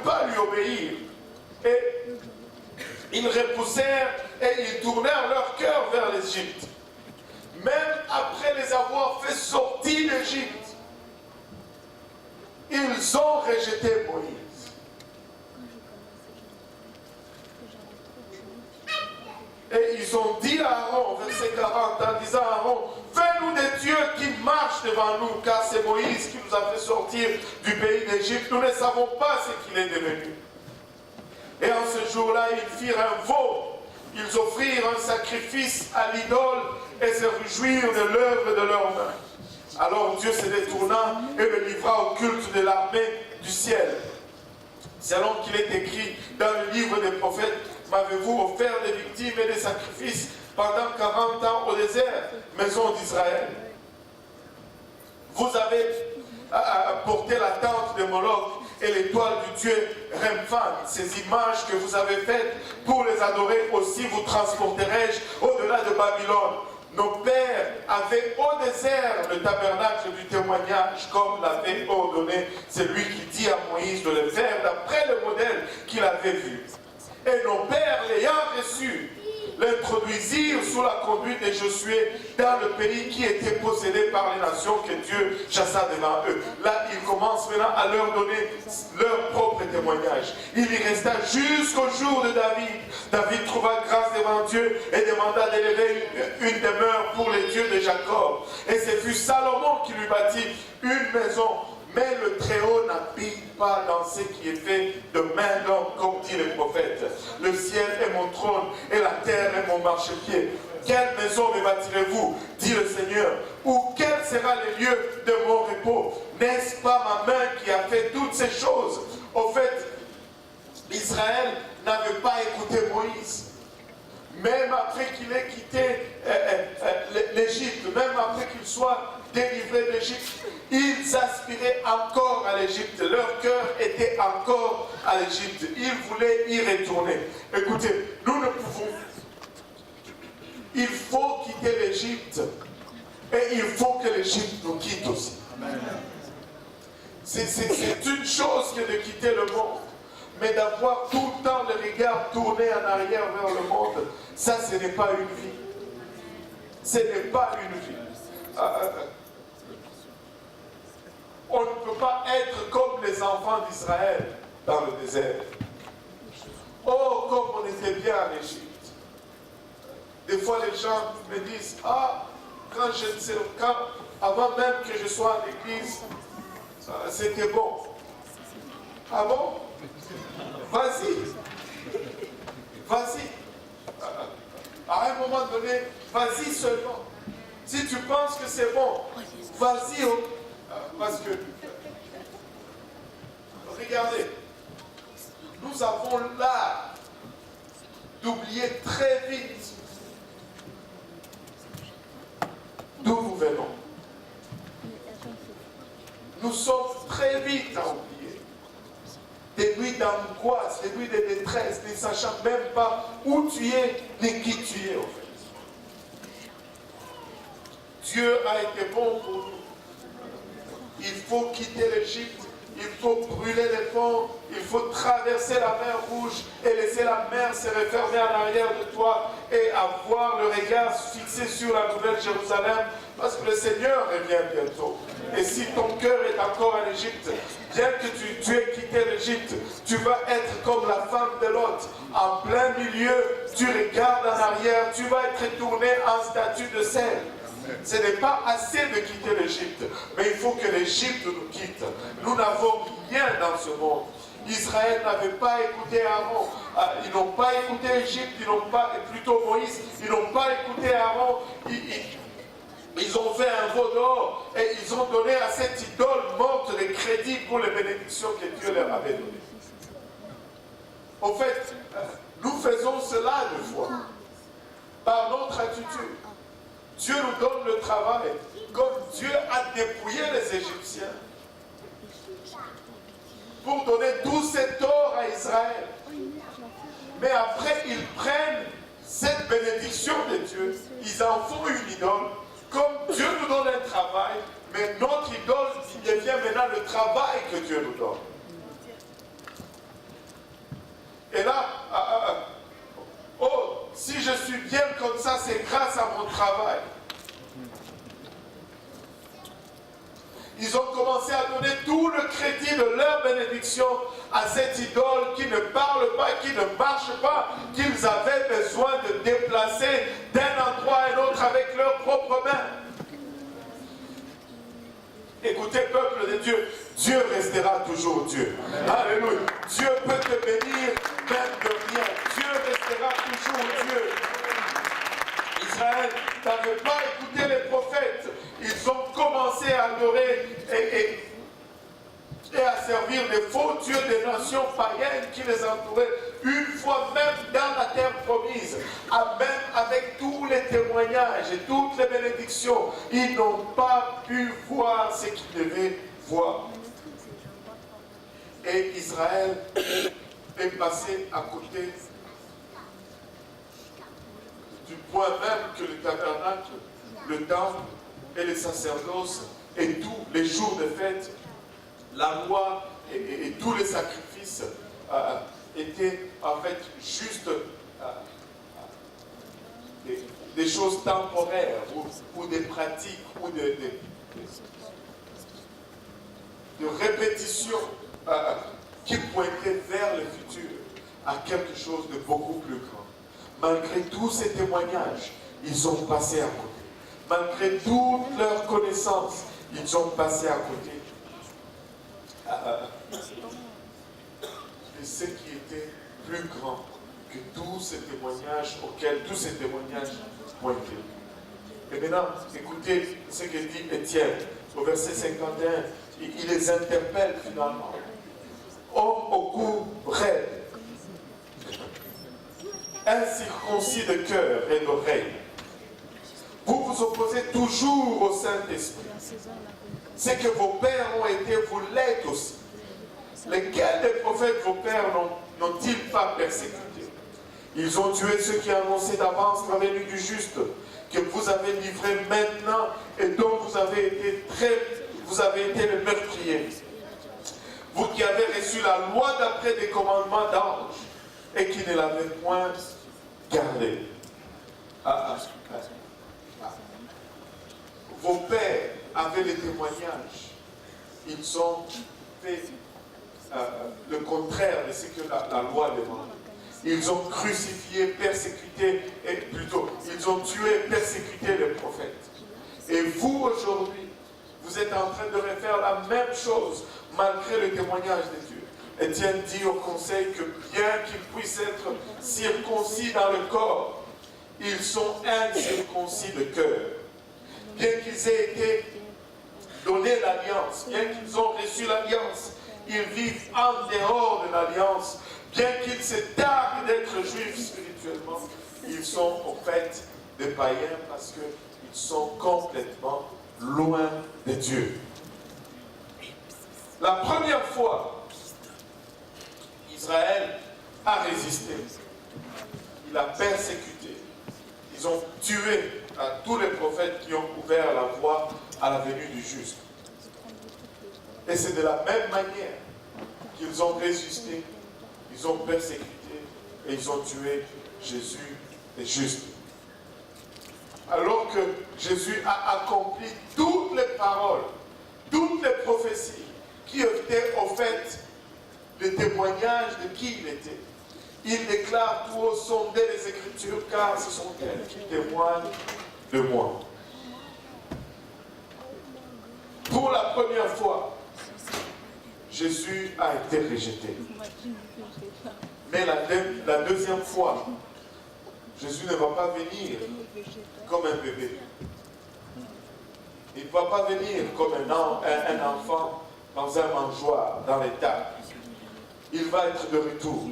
pas lui obéir. Et ils repoussèrent et ils tournèrent leur cœur vers l'Égypte. Même après les avoir fait sortir d'Égypte, ils ont rejeté Moïse. Et ils ont dit à Aaron, verset 40, en disant à Aaron, fais-nous des dieux qui marchent devant nous, car c'est Moïse qui nous a fait sortir du pays d'Égypte. Nous ne savons pas ce qu'il est devenu. Et en ce jour-là, ils firent un veau. Ils offrirent un sacrifice à l'idole et se réjouirent de l'œuvre de leurs mains. Alors Dieu se détourna et le livra au culte de l'armée du ciel. Selon qu'il est écrit dans le livre des prophètes, m'avez-vous offert des victimes et des sacrifices pendant 40 ans au désert, maison d'Israël? Vous avez porté la tente de Moloch et l'étoile du dieu Remphan. Ces images que vous avez faites pour les adorer aussi vous transporterai-je au-delà de Babylone. Nos pères avaient au désert le tabernacle du témoignage, comme l'avait ordonné celui qui dit à Moïse de le faire d'après le modèle qu'il avait vu. Et nos pères, l'ayant reçu, l'introduisirent sous la conduite de Josué dans le pays qui était possédé par les nations que Dieu chassa devant eux. Là, il commence maintenant à leur donner leur propre témoignage. Il y resta jusqu'au jour de David. David trouva grâce devant Dieu et demanda d'élever une demeure pour les dieux de Jacob. Et ce fut Salomon qui lui bâtit une maison. Mais le Très-Haut n'habite pas dans ce qui est fait de main d'homme, comme dit le prophète. Le ciel est mon trône et la terre est mon marchepied. Quelle maison me bâtirez-vous, dit le Seigneur, ou quel sera le lieu de mon repos? N'est-ce pas ma main qui a fait toutes ces choses? Au fait, Israël n'avait pas écouté Moïse. Même après qu'il ait quitté l'Égypte, même après qu'il soit délivré d'Égypte, ils aspiraient encore à l'Égypte. Leur cœur était encore à l'Égypte. Ils voulaient y retourner. Écoutez, nous ne pouvons. Il faut quitter l'Égypte. Et il faut que l'Égypte nous quitte aussi. C'est une chose que de quitter le monde. Mais d'avoir tout le temps le regard tourné en arrière vers le monde, ça, ce n'est pas une vie. Ce n'est pas une vie. On ne peut pas être comme les enfants d'Israël dans le désert. Oh, comme on était bien en Égypte. Des fois, les gens me disent, ah, avant même que je sois en église, c'était bon. Ah bon? Vas-y. Vas-y. À un moment donné, vas-y seulement. Si tu penses que c'est bon, vas-y. Parce que, regardez, nous avons l'art d'oublier très vite d'où nous venons. Nous sommes très vite à oublier. Des nuits d'angoisse, des nuits de détresse, ne sachant même pas où tu es, ni qui tu es en fait. Dieu a été bon pour nous. Il faut quitter l'Égypte, il faut brûler les ponts, il faut traverser la mer Rouge et laisser la mer se refermer en arrière de toi et avoir le regard fixé sur la nouvelle Jérusalem parce que le Seigneur revient bientôt. Et si ton cœur est encore en Égypte, bien que tu aies quitté l'Égypte, tu vas être comme la femme de Lot. En plein milieu, tu regardes en arrière, tu vas être tourné en statue de sel. Ce n'est pas assez de quitter l'Égypte, mais il faut que l'Égypte nous quitte. Nous n'avons rien dans ce monde. Israël n'avait pas écouté Aaron. Ils n'ont pas écouté l'Égypte, plutôt Moïse, ils n'ont pas écouté Aaron. Ils ont fait un veau d'or et ils ont donné à cette idole morte les crédits pour les bénédictions que Dieu leur avait données. En fait, nous faisons cela des fois, par notre attitude. Dieu nous donne le travail, comme Dieu a dépouillé les Égyptiens pour donner tout cet or à Israël. Mais après, ils prennent cette bénédiction de Dieu, ils en font une idole. Comme Dieu nous donne un travail, mais notre idole devient maintenant le travail que Dieu nous donne. Et là, oh, si je suis bien comme ça, c'est grâce à mon travail. Ils ont commencé à donner tout le crédit de leur bénédiction à cette idole qui ne parle pas, qui ne marche pas, qu'ils avaient besoin de déplacer d'un endroit à un autre avec leurs propres mains. Écoutez, peuple de Dieu, Dieu restera toujours Dieu. Alléluia. Dieu peut te bénir même de rien. Dieu restera toujours Dieu. Israël n'avait pas écouté les prophètes. Ils ont commencé à adorer et à servir des faux dieux des nations païennes qui les entouraient. Une fois même dans la terre promise, même avec tous les témoignages et toutes les bénédictions, ils n'ont pas pu voir ce qu'ils devaient voir. Et Israël est passé à côté du point même que le tabernacle, le temple et les sacerdoces et tous les jours de fête, la loi et tous les sacrifices étaient en fait juste des choses temporaires ou des pratiques ou de répétitions qui pointaient vers le futur à quelque chose de beaucoup plus grand. Malgré tous ces témoignages, ils ont passé à côté. Malgré toute leur connaissance, ils ont passé à côté de ce qui était plus grand que tous ces témoignages auxquels tous ces témoignages pointaient. Et maintenant, écoutez ce que dit Étienne au verset 51. Il les interpelle finalement. Homme au cou raide. incirconcis de cœur et d'oreille. Vous vous opposez toujours au Saint-Esprit. C'est que vos pères ont été, vous l'êtes aussi. Lesquels des prophètes vos pères n'ont-ils pas persécutés? Ils ont tué ceux qui annonçaient d'avance la venue du juste, que vous avez livré maintenant et dont vous avez été le meurtrier. Vous qui avez reçu la loi d'après des commandements d'anges et qui ne l'avez point gardée. Vos pères avaient les témoignages. Ils ont fait le contraire de ce que la loi demande. Ils ont crucifié, persécuté, et plutôt, ils ont tué, persécuté les prophètes. Et vous, aujourd'hui, vous êtes en train de refaire la même chose, malgré le témoignage de Dieu. Étienne dit au conseil que bien qu'ils puissent être circoncis dans le corps, ils sont incirconcis de cœur. Bien qu'ils aient été donnés l'alliance, bien qu'ils ont reçu l'alliance, ils vivent en dehors de l'alliance. Bien qu'ils se targuent d'être juifs spirituellement, ils sont au fait des païens parce qu'ils sont complètement loin de Dieu. La première fois, Israël a résisté. Il a persécuté. Ils ont tué tous les prophètes qui ont ouvert la voie à la venue du juste. Et c'est de la même manière qu'ils ont résisté. Ils ont persécuté et ils ont tué Jésus le juste. Alors que Jésus a accompli toutes les paroles, toutes les prophéties qui étaient au fait le témoignage de qui il était. Il déclare tout haut, sondez les Écritures car ce sont elles qui témoignent de moi. Pour la première fois, Jésus a été rejeté. Mais la deuxième fois, Jésus ne va pas venir comme un bébé. Il ne va pas venir comme un enfant dans un mangeoire, dans les tables. Il va être de retour.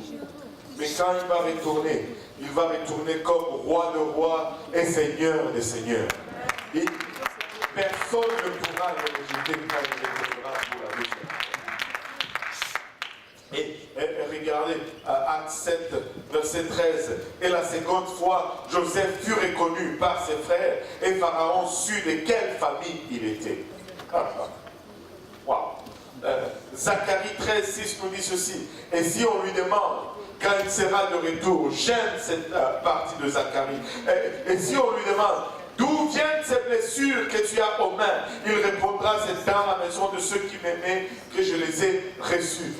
Mais quand il va retourner comme roi de rois et seigneur des seigneurs. Et personne ne pourra le rejeter quand il reviendra pour la deuxième. Et regardez, Acte 7, verset 13. Et la seconde fois, Joseph fut reconnu par ses frères et Pharaon sut de quelle famille il était. Wow. Zacharie 13, 6 nous dit ceci. Et si on lui demande quand il sera de retour, j'aime cette partie de Zacharie. Et si on lui demande d'où viennent ces blessures que tu as aux mains, il répondra, c'est dans la maison de ceux qui m'aimaient que je les ai reçus.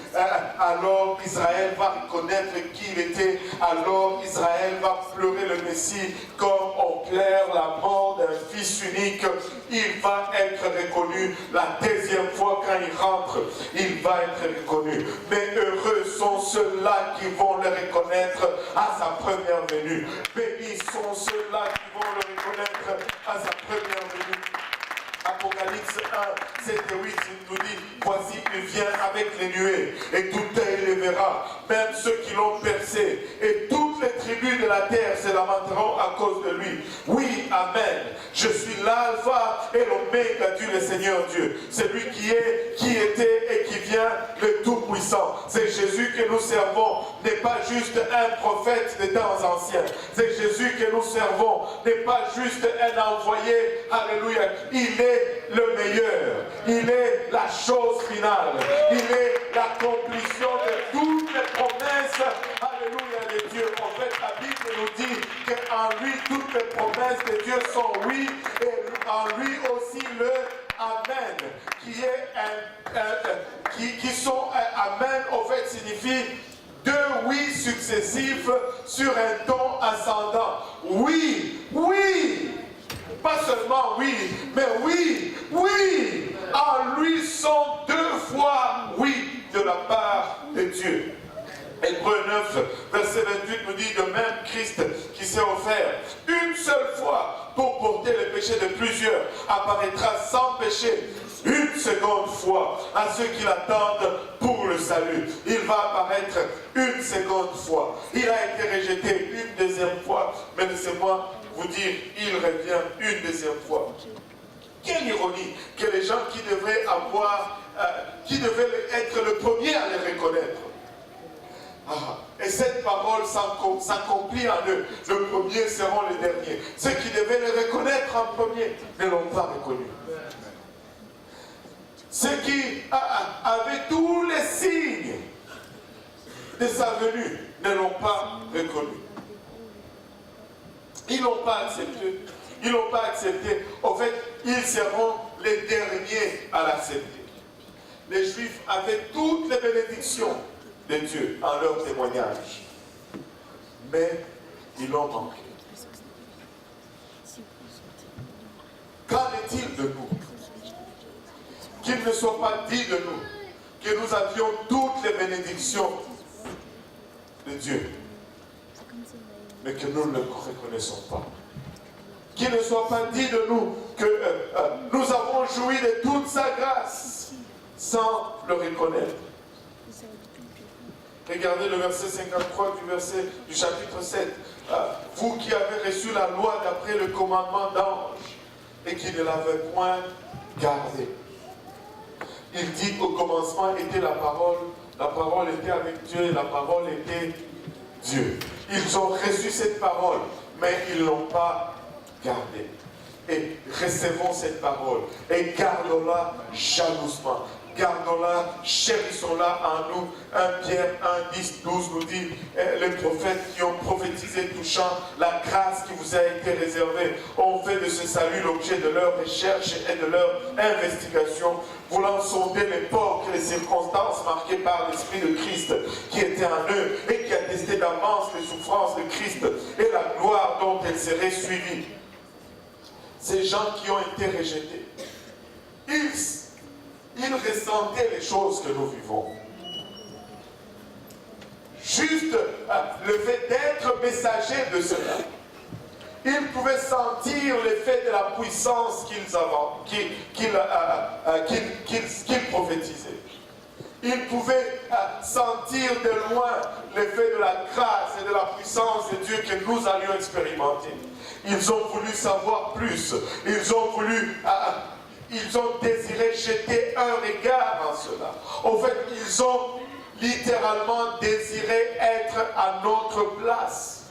Alors Israël va reconnaître qui il était. Alors Israël va pleurer le Messie comme on pleure la mort d'un fils unique. Il va être reconnu la deuxième fois quand il rentre. Il va être reconnu. Mais heureux sont ceux-là qui vont le reconnaître à sa première venue. Bénis sont ceux-là qui vont le reconnaître à sa première venue. Apocalypse 1, 7 et 8, il nous dit, voici, il vient avec les nuées, et tout œil le verra, même ceux qui l'ont percé, et toutes les tribus de la terre se lamenteront à cause de lui. Oui, amen. Je suis l'alpha et l'oméga, dit le Seigneur Dieu. C'est lui qui est, qui était et qui vient, le Tout-Puissant. C'est Jésus que nous servons, n'est pas juste un prophète des temps anciens. C'est Jésus que nous servons, n'est pas juste un envoyé. Alléluia. Il est le meilleur. Il est la chose finale. Il est l'accomplissement de toutes les promesses. Alléluia de Dieu. En fait, la Bible nous dit qu'en lui, toutes les promesses de Dieu sont oui. Et en lui aussi le Amen. Qui sont Amen, en fait, signifie deux oui successifs sur un ton ascendant. Oui, oui. Pas seulement oui, mais oui, oui. En lui sont deux fois oui de la part de Dieu. Hébreux 9, verset 28 nous dit de même Christ qui s'est offert une seule fois pour porter les péchés de plusieurs apparaîtra sans péché une seconde fois à ceux qui l'attendent pour le salut. Il va apparaître une seconde fois. Il a été rejeté une deuxième fois, mais laissez-moi vous dire, il revient une deuxième fois. Quelle ironie que les gens qui devraient être le premier à les reconnaître. Et cette parole s'accomplit en eux. Le premier seront les derniers. Ceux qui devaient les reconnaître en premier ne l'ont pas reconnu. Ceux qui avaient tous les signes de sa venue ne l'ont pas reconnu. Ils n'ont pas accepté. Ils n'ont pas accepté. En fait, ils seront les derniers à l'accepter. Les Juifs avaient toutes les bénédictions de Dieu en leur témoignage. Mais ils l'ont manqué. Qu'en est-il de nous? Qu'il ne soit pas dit de nous que nous avions toutes les bénédictions de Dieu, mais que nous ne le reconnaissons pas. Qu'il ne soit pas dit de nous que nous avons joui de toute sa grâce sans le reconnaître. Regardez le verset 53 du chapitre 7. Vous qui avez reçu la loi d'après le commandement d'ange et qui ne l'avez point gardée. Il dit au commencement était la parole était avec Dieu et la parole était Dieu. Ils ont reçu cette parole, mais ils ne l'ont pas gardée. Et recevons cette parole et gardons-la jalousement. Gardons-la, chérissons-la en nous. 1 Pierre 1, 10, 12 nous dit, les prophètes qui ont prophétisé touchant la grâce qui vous a été réservée ont fait de ce salut l'objet de leur recherche et de leur investigation, voulant sonder l'époque et les circonstances marquées par l'Esprit de Christ qui était en eux et qui attestait d'avance les souffrances de Christ et la gloire dont elles seraient suivies. Ces gens qui ont été rejetés, ils ressentaient les choses que nous vivons. Juste le fait d'être messager de cela. Ils pouvaient sentir l'effet de la puissance qu'ils prophétisaient. Ils pouvaient sentir de loin l'effet de la grâce et de la puissance de Dieu que nous allions expérimenter. Ils ont voulu savoir plus. Ils ont désiré jeter un regard en cela. En fait, ils ont littéralement désiré être à notre place.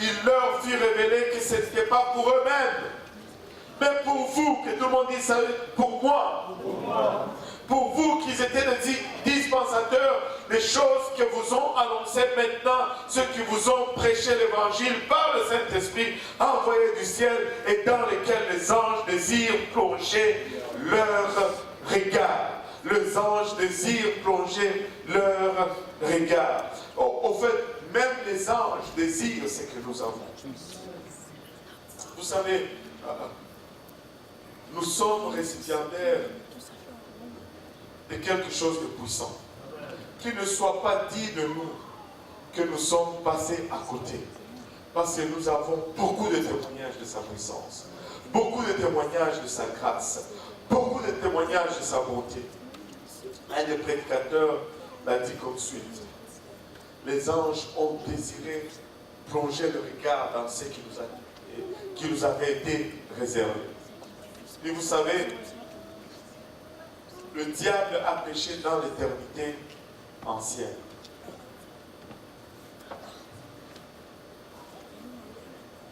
Il leur fit révéler que ce n'était pas pour eux-mêmes, mais pour vous, que tout le monde dit ça, pour moi. Pour vous qui étaient les dispensateurs des choses que vous ont annoncées maintenant, ceux qui vous ont prêché l'évangile par le Saint-Esprit envoyé du ciel et dans lesquels les anges désirent plonger leur regard. Les anges désirent plonger leur regard. Au fait, même les anges désirent ce que nous avons. Vous savez, nous sommes récipiendaires de quelque chose de puissant. Qu'il ne soit pas dit de nous que nous sommes passés à côté. Parce que nous avons beaucoup de témoignages de sa puissance, beaucoup de témoignages de sa grâce, beaucoup de témoignages de sa bonté. Un des prédicateurs l'a dit comme suite. Les anges ont désiré plonger le regard dans ce qui nous avait été réservé. Et vous savez, le diable a péché dans l'éternité ancienne.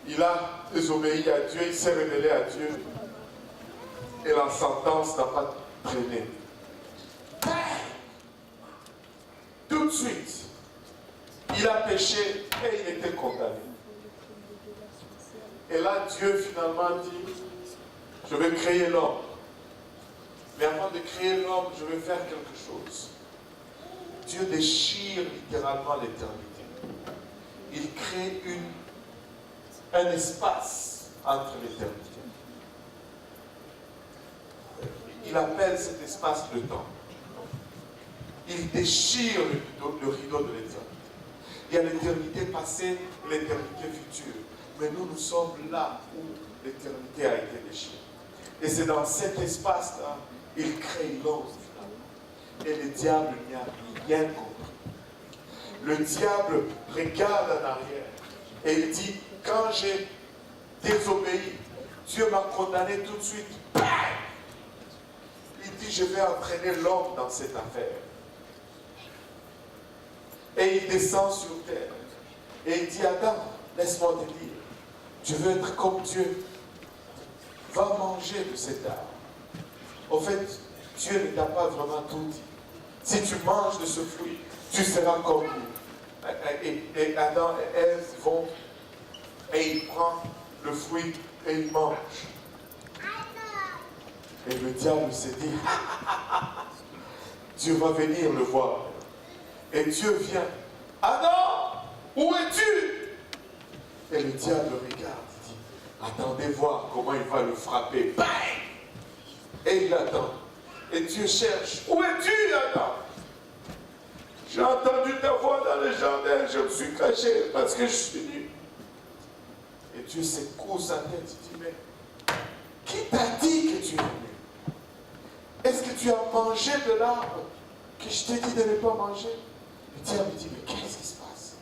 Il a désobéi à Dieu, il s'est révélé à Dieu. Et la sentence n'a pas traîné. Tout de suite, il a péché et il était condamné. Et là, Dieu finalement dit, je vais créer l'homme. Mais avant de créer l'homme, je vais faire quelque chose. Dieu déchire littéralement l'éternité. Il crée un espace entre l'éternité. Il appelle cet espace le temps. Il déchire le rideau de l'éternité. Il y a l'éternité passée, l'éternité future. Mais nous sommes là où l'éternité a été déchirée. Et c'est dans cet espace-là, il crée l'homme. Et le diable n'y a rien compris. Le diable regarde en arrière et il dit, quand j'ai désobéi, Dieu m'a condamné tout de suite. Bam! Il dit, je vais entraîner l'homme dans cette affaire. Et il descend sur terre. Et il dit, Adam, laisse-moi te dire, tu veux être comme Dieu. Va manger de cet arbre. Au fait, Dieu ne t'a pas vraiment tout dit. Si tu manges de ce fruit, tu seras comme nous. Et Adam et Ève vont, et il prend le fruit et il mange. Et le diable se dit, Dieu va venir le voir. Et Dieu vient. Adam, où es-tu? Et le diable regarde, il dit, attendez voir comment il va le frapper. Bang! Et il attend. Et Dieu cherche. Où es-tu, Adam? J'ai entendu ta voix dans le jardin, je me suis caché parce que je suis nu. Et Dieu secoue sa tête, il dit, mais qui t'a dit que tu es nu? Est-ce que tu as mangé de l'arbre que je t'ai dit de ne pas manger? Le diable dit, mais qu'est-ce qui se passe?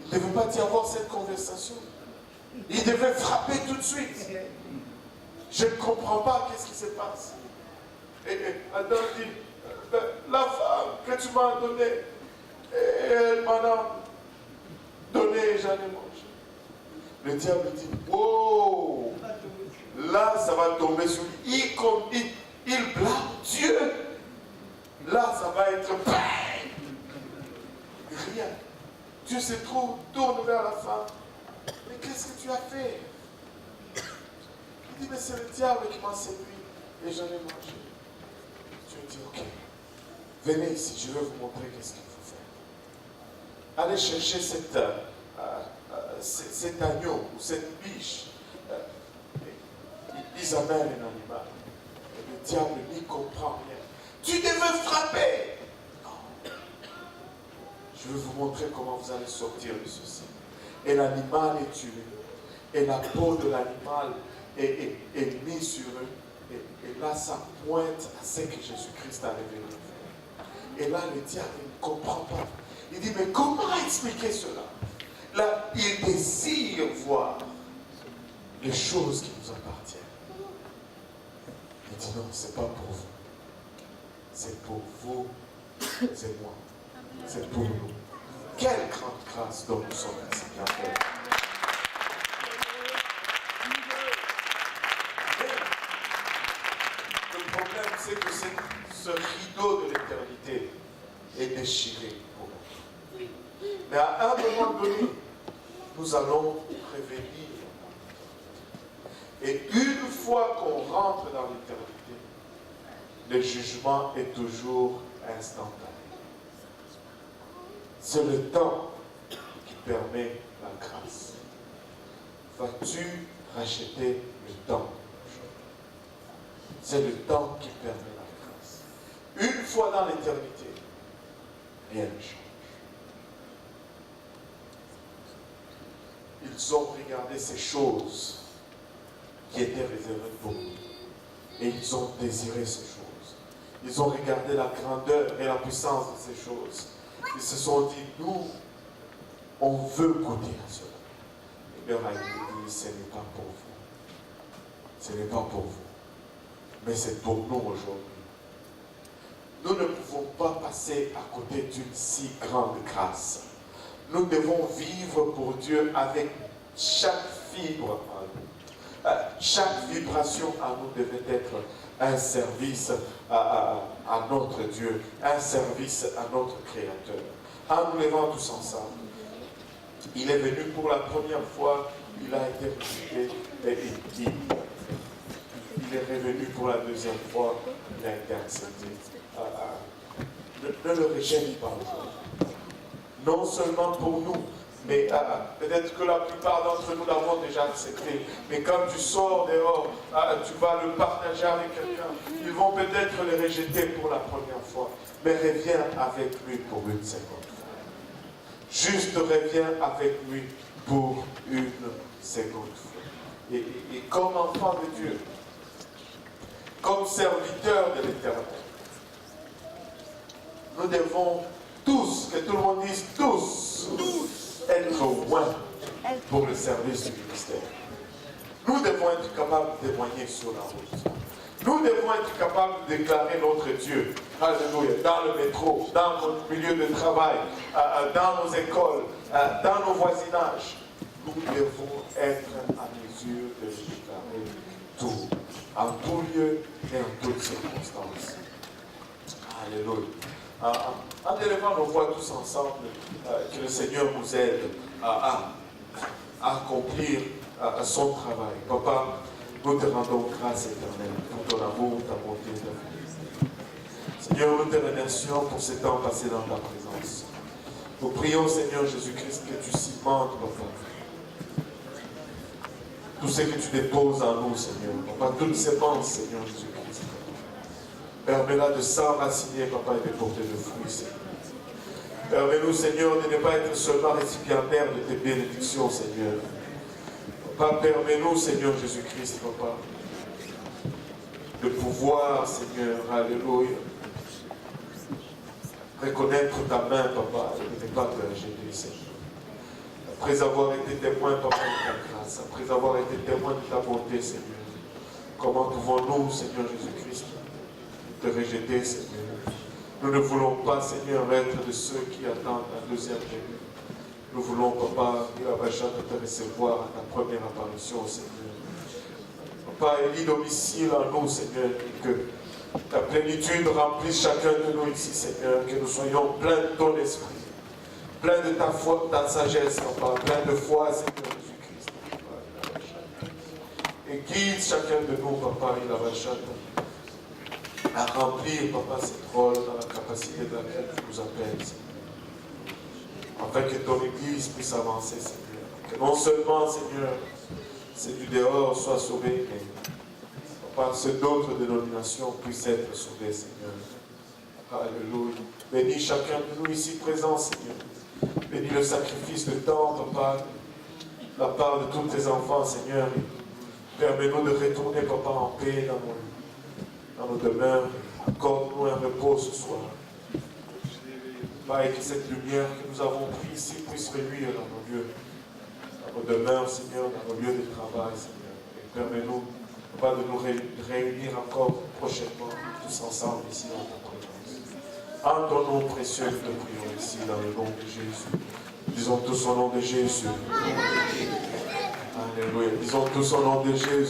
Il ne devait pas y avoir cette conversation. Il devait frapper tout de suite. Je ne comprends pas qu'est-ce qui se passe. Et Adam dit, la femme que tu m'as donnée, elle m'en a donné et j'en ai mangé. Le diable dit, oh, là ça va tomber sur lui. Il blâme Dieu. Là ça va être bang. Rien. Dieu se tourne vers la femme. Mais qu'est-ce que tu as fait? Il dit, mais c'est le diable qui m'a séduit et j'en ai mangé. Dieu dit, ok, venez ici, je vais vous montrer qu'est-ce qu'il faut faire. Allez chercher cet agneau ou cette biche. Ils amènent un animal. Et le diable n'y comprend rien. Tu devais frapper. Non. Je vais vous montrer comment vous allez sortir de ceci. Et l'animal est tué. Et la peau de l'animal est mise sur eux. Et là, ça pointe à ce que Jésus-Christ allait venir faire. Et là, le diable ne comprend pas. Il dit, mais comment expliquer cela? Là, il désire voir les choses qui nous appartiennent. Il dit, non, ce n'est pas pour vous. C'est pour vous et moi. C'est pour nous. Quelle grande grâce dont nous sommes ainsi bien faits. Le problème, c'est que ce rideau de l'éternité est déchiré pour nous. Mais à un moment donné, nous allons revenir. Et une fois qu'on rentre dans l'éternité, le jugement est toujours instantané. C'est le temps qui permet la grâce. Vas-tu racheter le temps? C'est le temps qui permet la grâce. Une fois dans l'éternité, rien ne change. Ils ont regardé ces choses qui étaient réservées pour nous. Et ils ont désiré ces choses. Ils ont regardé la grandeur et la puissance de ces choses. Ils se sont dit, nous, on veut goûter à cela. Et leur a dit, ce n'est pas pour vous. Ce n'est pas pour vous. Mais c'est pour nous aujourd'hui. Nous ne pouvons pas passer à côté d'une si grande grâce. Nous devons vivre pour Dieu avec chaque fibre en nous. Chaque vibration en nous devait être un service à notre Dieu, un service à notre Créateur. En nous levant tous ensemble, il est venu pour la première fois, il a été rejeté et il est revenu pour la deuxième fois, il a été accepté. Ne le rejette pas. Non seulement pour nous, mais peut-être que la plupart d'entre nous l'avons déjà accepté. Mais quand tu sors dehors, tu vas le partager avec quelqu'un. Ils vont peut-être le rejeter pour la première fois. Mais reviens avec lui pour une seconde fois. Juste reviens avec lui pour une seconde fois. Et comme enfant de Dieu, comme serviteurs de l'Éternel. Nous devons tous, que tout le monde dise tous, être loin pour le service du ministère. Nous devons être capables de témoigner sur la route. Nous devons être capables de déclarer notre Dieu. Alléluia. Dans le métro, dans notre milieu de travail, dans nos écoles, dans nos voisinages. Nous devons être à mesure de déclarer tout, en tout lieu et en toutes circonstances. Alléluia. En élevant nos voix tous ensemble, que le Seigneur nous aide à accomplir son travail. Papa, nous te rendons grâce éternelle pour ton amour, ta bonté, ta fidélité. Seigneur, nous te remercions pour ce temps passé dans ta présence. Nous prions, Seigneur Jésus-Christ, que tu cimentes, Papa, tout ce que tu déposes en nous, Seigneur. Papa, toutes ces semences, Seigneur Jésus-Christ. Permets-la de s'enraciner, Papa, et de porter le fruit, Seigneur. Permets-nous, Seigneur, de ne pas être seulement récipiendaires de tes bénédictions, Seigneur. Papa, permets-nous, Seigneur Jésus-Christ, Papa, de pouvoir, Seigneur, alléluia, reconnaître ta main, Papa, et de ne pas te rejeter, Seigneur. Après avoir été témoin, Papa, de ta grâce, après avoir été témoin de ta bonté, Seigneur, comment pouvons-nous, Seigneur Jésus-Christ, te rejeter, Seigneur? Nous ne voulons pas, Seigneur, être de ceux qui attendent la deuxième venue. Nous voulons, Papa, te recevoir à ta première apparition, Seigneur. Papa, élis domicile en nous, Seigneur, que ta plénitude remplisse chacun de nous ici, Seigneur, que nous soyons pleins de ton esprit, pleins de ta foi, de ta sagesse, Papa, pleins de foi, Seigneur Jésus-Christ. Et guide chacun de nous, Papa, il a à remplir, Papa, cette rôle dans la capacité de laquelle tu nous appelles, Seigneur. Afin que ton Église puisse avancer, Seigneur. Que non seulement, Seigneur, ceux du dehors soient sauvés, mais Papa, ceux d'autres dénominations puissent être sauvés, Seigneur. Alléluia. Bénis chacun de nous ici présents, Seigneur. Bénis le sacrifice de temps, Papa, la part de tous tes enfants, Seigneur. Permets-nous de retourner, Papa, en paix dans nos demeures. Accorde-nous un repos ce soir. Et que cette lumière que nous avons prise ici puisse reluire dans nos lieux, dans nos demeures, Seigneur, dans nos lieux de travail, Seigneur. Et permets-nous, Papa, de nous réunir encore prochainement, tous ensemble ici dans ta présence. En ton nom précieux, nous te prions ici, dans le nom de Jésus. Disons tous au nom de Jésus. Alléluia. Disons tous au nom de Jésus.